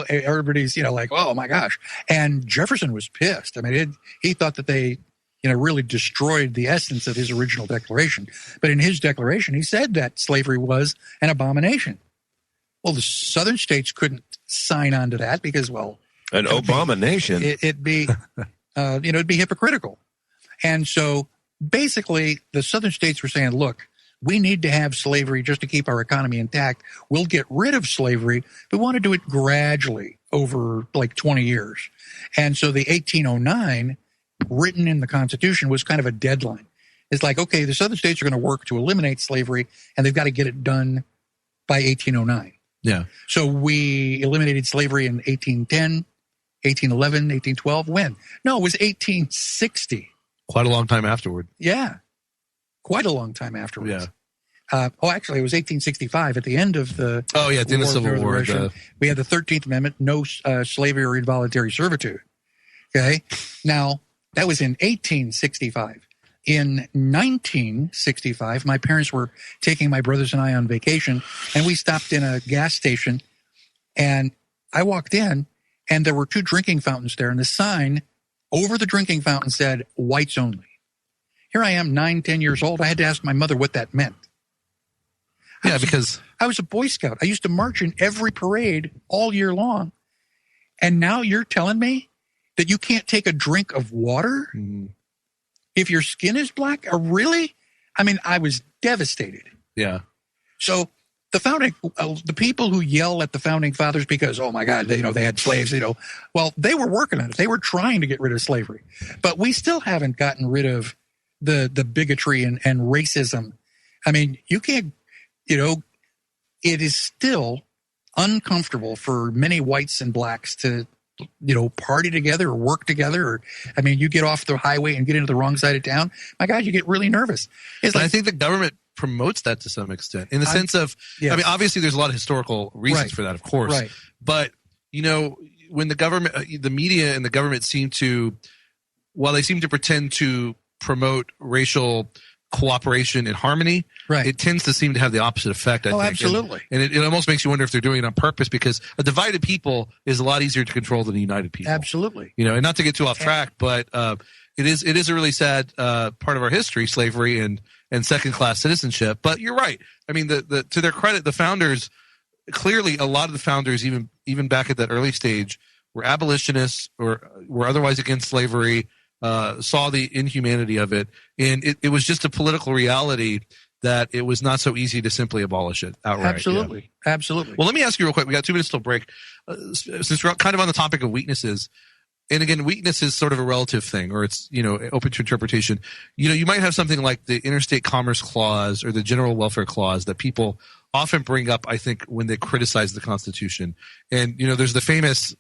everybody's, like, oh my gosh. And Jefferson was pissed. I mean, he thought that they, really destroyed the essence of his original declaration. But in his declaration, he said that slavery was an abomination. Well, the southern states couldn't sign on to that because, well, an abomination. It'd be, it'd be hypocritical. And so basically the southern states were saying, look, we need to have slavery just to keep our economy intact. We'll get rid of slavery, but we want to do it gradually over like 20 years. And so the 1809 written in the Constitution was kind of a deadline. It's like, okay, the southern states are going to work to eliminate slavery and they've got to get it done by 1809. Yeah. So we eliminated slavery in 1810, 1811, 1812. When? No, it was 1860. Quite a long time afterward. Yeah. Quite a long time afterwards. Yeah. Actually, it was 1865 at the end of the at the end of Civil War. We had the 13th Amendment, no slavery or involuntary servitude. Okay. Now, that was in 1865. In 1965, my parents were taking my brothers and I on vacation, and we stopped in a gas station, and I walked in, and there were 2 drinking fountains there, and the sign over the drinking fountain said, whites only. Here I am, 9-10 years old. I had to ask my mother what that meant. Because I was a Boy Scout. I used to march in every parade all year long, and now you're telling me that you can't take a drink of water if your skin is black? Really? I mean, I was devastated. Yeah. So the people who yell at the Founding Fathers because, oh my God, they had slaves, well, they were working on it. They were trying to get rid of slavery, but we still haven't gotten rid of the bigotry and racism. I mean, you can't, it is still uncomfortable for many whites and blacks to, party together or work together. You get off the highway and get into the wrong side of town. My God, you get really nervous. I think the government promotes that to some extent in the sense of, yes. Obviously there's a lot of historical reasons for that, of course. Right. But, when the government, the media and the government while they seem to pretend to promote racial cooperation and harmony, right, it tends to seem to have the opposite effect, I think. Absolutely. And it almost makes you wonder if they're doing it on purpose because a divided people is a lot easier to control than a united people. Absolutely. And not to get too off track, but it is a really sad part of our history, slavery and second-class citizenship. But you're right. I mean, to their credit, the founders, clearly a lot of the founders, even back at that early stage, were abolitionists or were otherwise against slavery, saw the inhumanity of it. And it was just a political reality that it was not so easy to simply abolish it outright. Absolutely. Absolutely. Well, let me ask you real quick. We got 2 minutes till break. Since we're kind of on the topic of weaknesses, and again, weakness is sort of a relative thing, or it's, open to interpretation. You might have something like the Interstate Commerce Clause or the General Welfare Clause that people often bring up, I think, when they criticize the Constitution. And, there's the famous,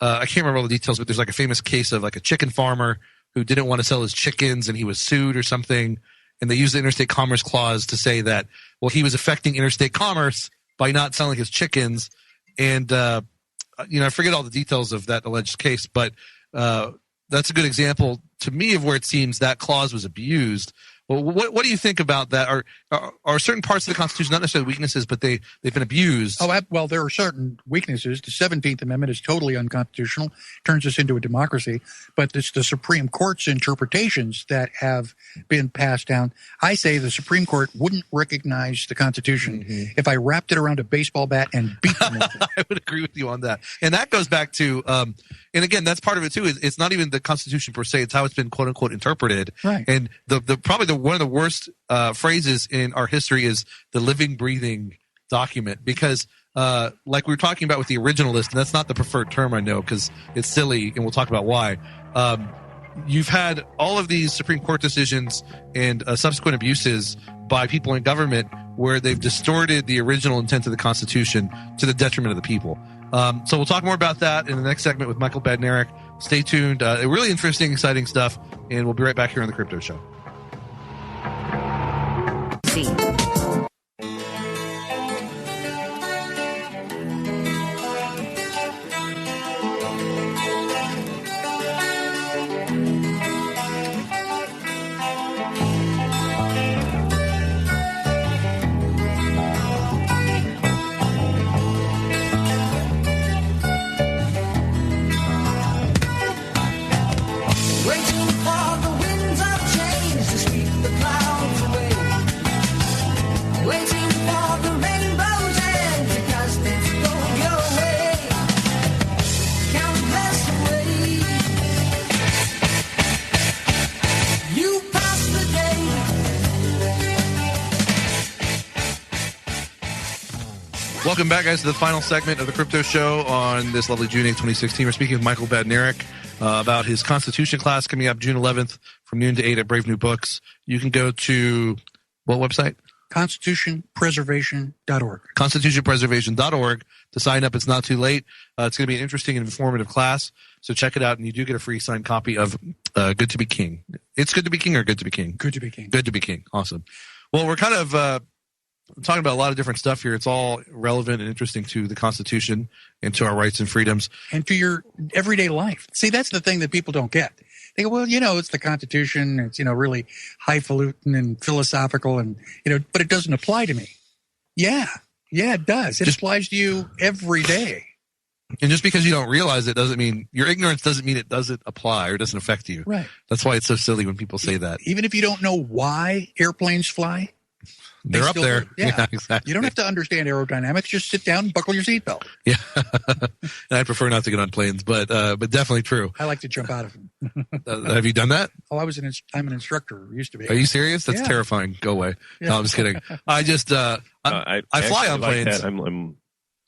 I can't remember all the details, but there's like a famous case of like a chicken farmer who didn't want to sell his chickens and he was sued or something. And they used the Interstate Commerce Clause to say that, well, he was affecting interstate commerce by not selling his chickens. And, I forget all the details of that alleged case, but that's a good example to me of where it seems that clause was abused. Well, what do you think about that? Are certain parts of the Constitution not necessarily weaknesses, but they've been abused? Oh, well, there are certain weaknesses. The 17th Amendment is totally unconstitutional, turns us into a democracy. But it's the Supreme Court's interpretations that have been passed down. I say the Supreme Court wouldn't recognize the Constitution if I wrapped it around a baseball bat and beat them with it. I would agree with you on that. And that goes back to, and again, that's part of it too. It's not even the Constitution per se; it's how it's been "quote unquote" interpreted. Right. And probably one of the worst phrases in our history is the living, breathing document, because like we were talking about with the originalist, and that's not the preferred term, I know, because it's silly, and we'll talk about why. You've had all of these Supreme Court decisions and subsequent abuses by people in government where they've distorted the original intent of the Constitution to the detriment of the people. So we'll talk more about that in the next segment with Michael Badnarik. Stay tuned. Really interesting, exciting stuff, and we'll be right back here on The Crypto Show. Waiting for the winds of change to sweep the clouds away. Waiting for the rainbow's end to cast its gold your way. Countless ways you pass the day. Welcome back, guys, to the final segment of The Crypto Show on this lovely June 8th, 2016. We're speaking with Michael Badnarik about his Constitution class coming up June 11th from noon to 8 at Brave New Books. You can go to what website? ConstitutionPreservation.org. ConstitutionPreservation.org to sign up. It's not too late. It's going to be an interesting and informative class, so check it out, and you do get a free signed copy of Good to be King. It's Good to be King or Good to be King? Good to be King. Good to be King. Awesome. Well, we're kind of talking about a lot of different stuff here. It's all relevant and interesting to the Constitution and to our rights and freedoms. And to your everyday life. See, that's the thing that people don't get. They go, well, it's the Constitution. It's, really highfalutin and philosophical and, but it doesn't apply to me. Yeah, it does. It applies to you every day. And just because you don't realize it doesn't mean your ignorance doesn't mean it doesn't apply or doesn't affect you. Right. That's why it's so silly when people say that. Even if you don't know why airplanes fly, they're up there. Yeah, exactly. You don't have to understand aerodynamics. Just sit down and buckle your seatbelt. Yeah. And I prefer not to get on planes, but definitely true. I like to jump out of them. Have you done that? Oh, I'm an instructor. Used to be. Are you serious? That's Yeah. terrifying. Go away. Yeah. No, I'm just kidding. I just I fly on like planes. that. I'm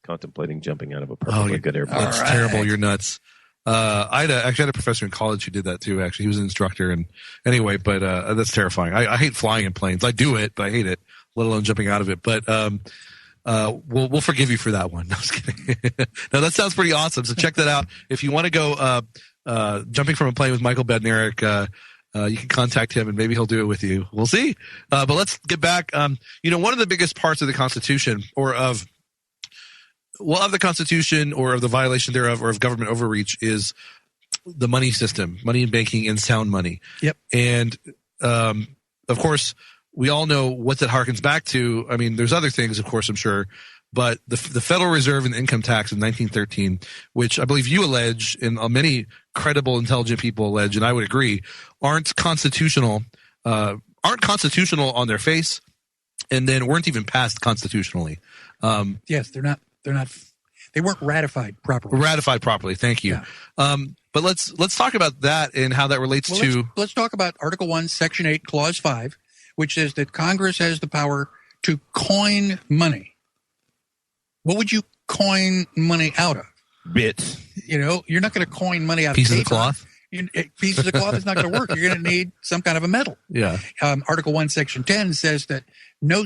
contemplating jumping out of a perfectly good airplane. That's terrible. You're nuts. I had a professor in college who did that too. Actually, he was an instructor, and anyway, but that's terrifying. I hate flying in planes. I do it, but I hate it, let alone jumping out of it. But we'll forgive you for that one. No, I was kidding. No, that sounds pretty awesome. So check that out. If you want to go jumping from a plane with Michael Badnarik, you can contact him and maybe he'll do it with you. We'll see. But let's get back. One of the biggest parts of the Constitution of the Constitution or of the violation thereof or of government overreach is the money system, money in banking and sound money. Yep. And, of course, we all know what that harkens back to. I mean, there's other things, of course, I'm sure, but the Federal Reserve and the income tax of 1913, which I believe you allege and many credible, intelligent people allege, and I would agree, aren't constitutional on their face, and then weren't even passed constitutionally. Yes, they're not. They weren't ratified properly. Thank you. Yeah. But let's talk about that and how that relates to. Let's talk about Article 1, Section 8, Clause 5, which says that Congress has the power to coin money. What would you coin money out of? Bits. You know, you're not going to coin money out Pieces of of paper. cloth? Pieces of cloth is not going to work. You're going to need some kind of a metal. Yeah. Article 1, Section 10 says that no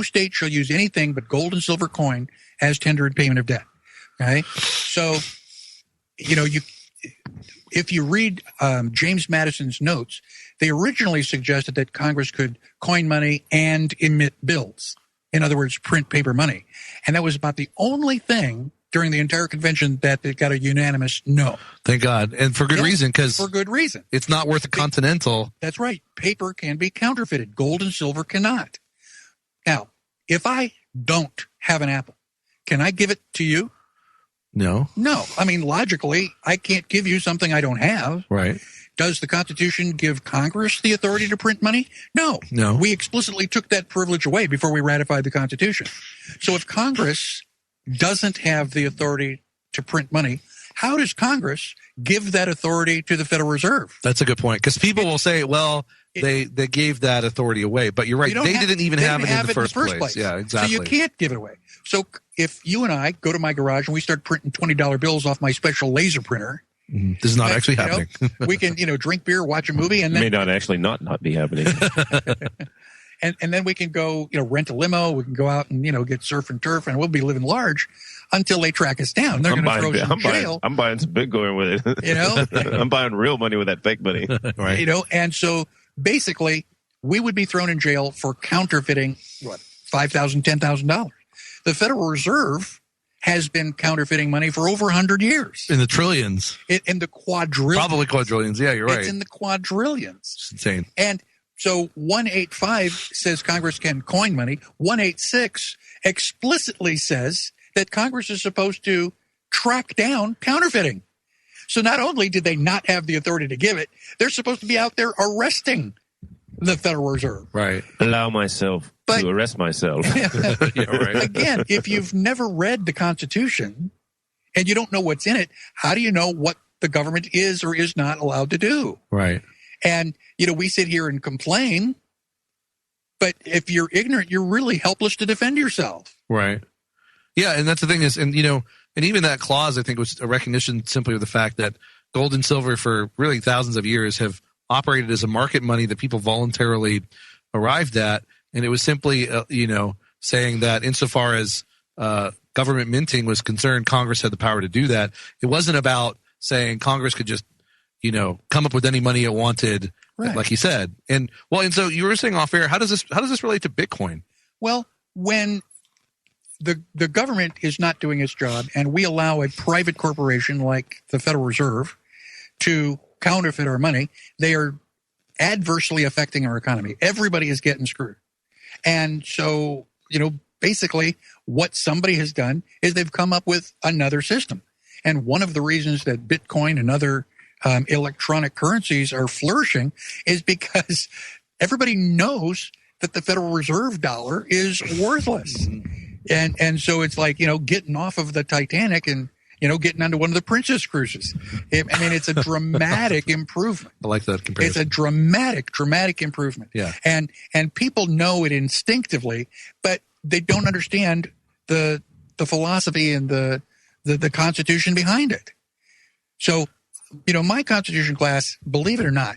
state shall use anything but gold and silver coin as tender in payment of debt. Okay? So, you know, if you read James Madison's notes, they originally suggested that Congress could coin money and emit bills. In other words, print paper money. And that was about the only thing during the entire convention that it got a unanimous no. Thank God. And for good reason, because for good reason. It's not worth a continental. That's right. Paper can be counterfeited. Gold and silver cannot. Now, if I don't have an apple, can I give it to you? No. No. I mean, logically, I can't give you something I don't have. Right. Does the Constitution give Congress the authority to print money? No. No. We explicitly took that privilege away before we ratified the Constitution. So if Congress doesn't have the authority to print money, how does Congress give that authority to the Federal Reserve? That's a good point. Because people will say, well, they gave that authority away. But you're right. They didn't even have it in the first place. Yeah, exactly. So you can't give it away. So if you and I go to my garage and we start printing $20 bills off my special laser printer. This is not actually happening. We can, drink beer, watch a movie, and then may not actually not be happening. And then we can go, rent a limo. We can go out and, get surf and turf, and we'll be living large until they track us down. They're going to throw us in jail. I'm buying some Bitcoin with it. I'm buying real money with that fake money. Right. And so basically we would be thrown in jail for counterfeiting, $5,000, $10,000. The Federal Reserve has been counterfeiting money for over 100 years. In the trillions. In the quadrillions. Probably quadrillions. Yeah, you're right. It's in the quadrillions. It's insane. And so 185 says Congress can coin money. 186 explicitly says that Congress is supposed to track down counterfeiting. So not only did they not have the authority to give it, they're supposed to be out there arresting the Federal Reserve. Right. Allow myself to arrest myself. Yeah, right. Again, if you've never read the Constitution and you don't know what's in it, how do you know what the government is or is not allowed to do? Right. And, we sit here and complain, but if you're ignorant, you're really helpless to defend yourself. Right. Yeah, and that's the thing is, and even that clause, I think, was a recognition simply of the fact that gold and silver for really thousands of years have operated as a market money that people voluntarily arrived at. And it was simply, saying that insofar as government minting was concerned, Congress had the power to do that. It wasn't about saying Congress could just, come up with any money it wanted, right, like you said. And so you were saying off air, how does this relate to Bitcoin? Well, when the government is not doing its job and we allow a private corporation like the Federal Reserve to counterfeit our money, they are adversely affecting our economy. Everybody is getting screwed. And so, basically what somebody has done is they've come up with another system. And one of the reasons that Bitcoin and other electronic currencies are flourishing is because everybody knows that the Federal Reserve dollar is worthless. And so it's like, getting off of the Titanic and, getting onto one of the Princess cruises. It's a dramatic improvement. I like that comparison. It's a dramatic improvement. Yeah. And people know it instinctively, but they don't understand the philosophy and the Constitution behind it. So, my Constitution class, believe it or not,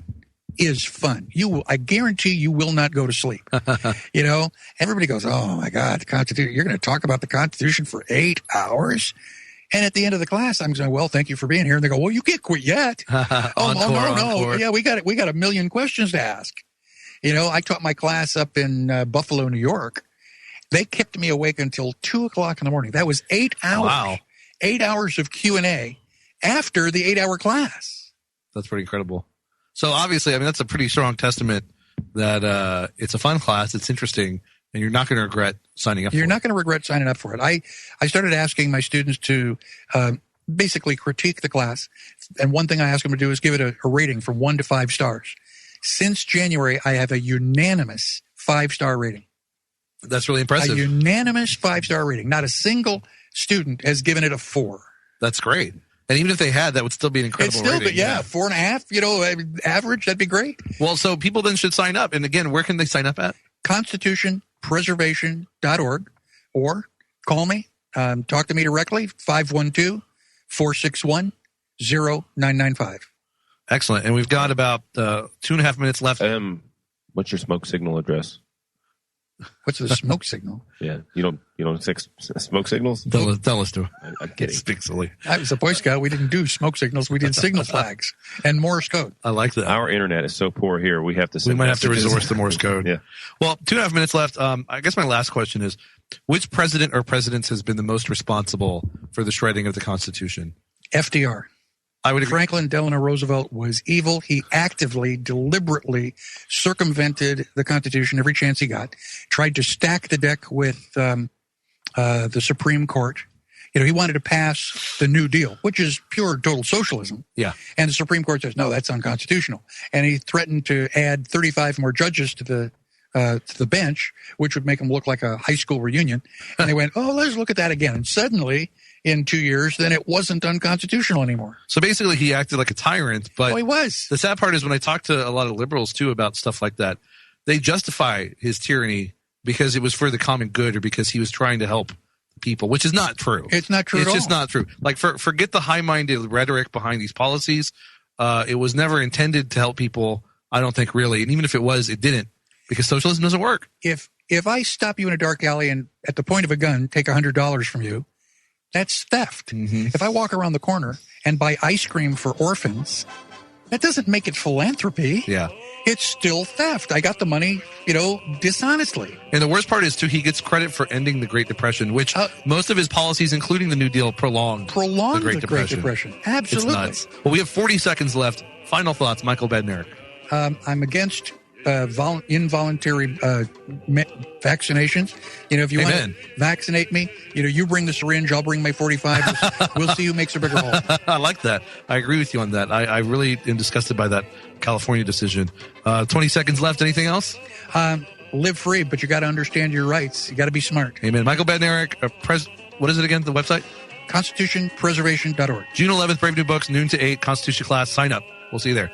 is fun. I guarantee you will not go to sleep. Everybody goes, oh my God, the Constitution, you're going to talk about the Constitution for 8 hours? And at the end of the class, I'm going, well, thank you for being here. And they go, well, you can't quit yet. No. Yeah, we got a million questions to ask. I taught my class up in Buffalo, New York. They kept me awake until 2:00 in the morning. That was 8 hours. Wow. 8 hours of Q&A after the 8-hour class. That's pretty incredible. So obviously, that's a pretty strong testament that it's a fun class. It's interesting. And you're not going to regret signing up for it. You're not going to regret signing up for it. I started asking my students to basically critique the class. And one thing I ask them to do is give it a rating from 1 to 5 stars. Since January, I have a unanimous 5-star rating. That's really impressive. A unanimous 5-star rating. Not a single student has given it a 4. That's great. And even if they had, that would still be an incredible It's still, rating. but 4.5, average, that'd be great. Well, so people then should sign up. And again, where can they sign up at? ConstitutionPreservation.org, or call me, talk to me directly, 512-461-0995. Excellent. And we've got about 2.5 minutes left. What's your smoke signal address? What's the smoke signal? Yeah, you don't smoke signals? Tell us to. I'm kidding. Speak silly. I was a Boy Scout. We didn't do smoke signals. We did signal flags and Morse code. I like that. Our internet is so poor here. We have to. We might have to resort to Morse code. Yeah. Well, 2.5 minutes left. I guess my last question is, which president or presidents has been the most responsible for the shredding of the Constitution? FDR. I would agree. Franklin Delano Roosevelt was evil. He actively, deliberately circumvented the Constitution every chance he got, tried to stack the deck with the Supreme Court. He wanted to pass the New Deal, which is pure total socialism. Yeah. And the Supreme Court says, no, that's unconstitutional. And he threatened to add 35 more judges to the bench, which would make them look like a high school reunion. And they went, oh, let's look at that again. And suddenly, in 2 years, then it wasn't unconstitutional anymore. So basically, he acted like a tyrant. But he was. The sad part is when I talk to a lot of liberals, too, about stuff like that, they justify his tyranny because it was for the common good or because he was trying to help people, which is not true. It's not true at all. It's just not true. Like, forget the high-minded rhetoric behind these policies. It was never intended to help people, I don't think, really. And even if it was, it didn't, because socialism doesn't work. If I stop you in a dark alley and at the point of a gun take $100 from you, that's theft. Mm-hmm. If I walk around the corner and buy ice cream for orphans, that doesn't make it philanthropy. Yeah. It's still theft. I got the money, dishonestly. And the worst part is, too, he gets credit for ending the Great Depression, which most of his policies, including the New Deal, prolonged the Great Depression. Absolutely. It's nuts. Well, we have 40 seconds left. Final thoughts, Michael Bednarik. I'm against involuntary vaccinations. If you want to vaccinate me, you bring the syringe, I'll bring my 45. We'll see who makes a bigger hole. I like that. I agree with you on that. I really am disgusted by that California decision. 20 seconds left. Anything else? Live free, but you got to understand your rights. You got to be smart. Amen. Michael Bednarik, what is it again, the website? ConstitutionPreservation.org. June 11th, Brave New Books, noon to 8, Constitution class. Sign up. We'll see you there.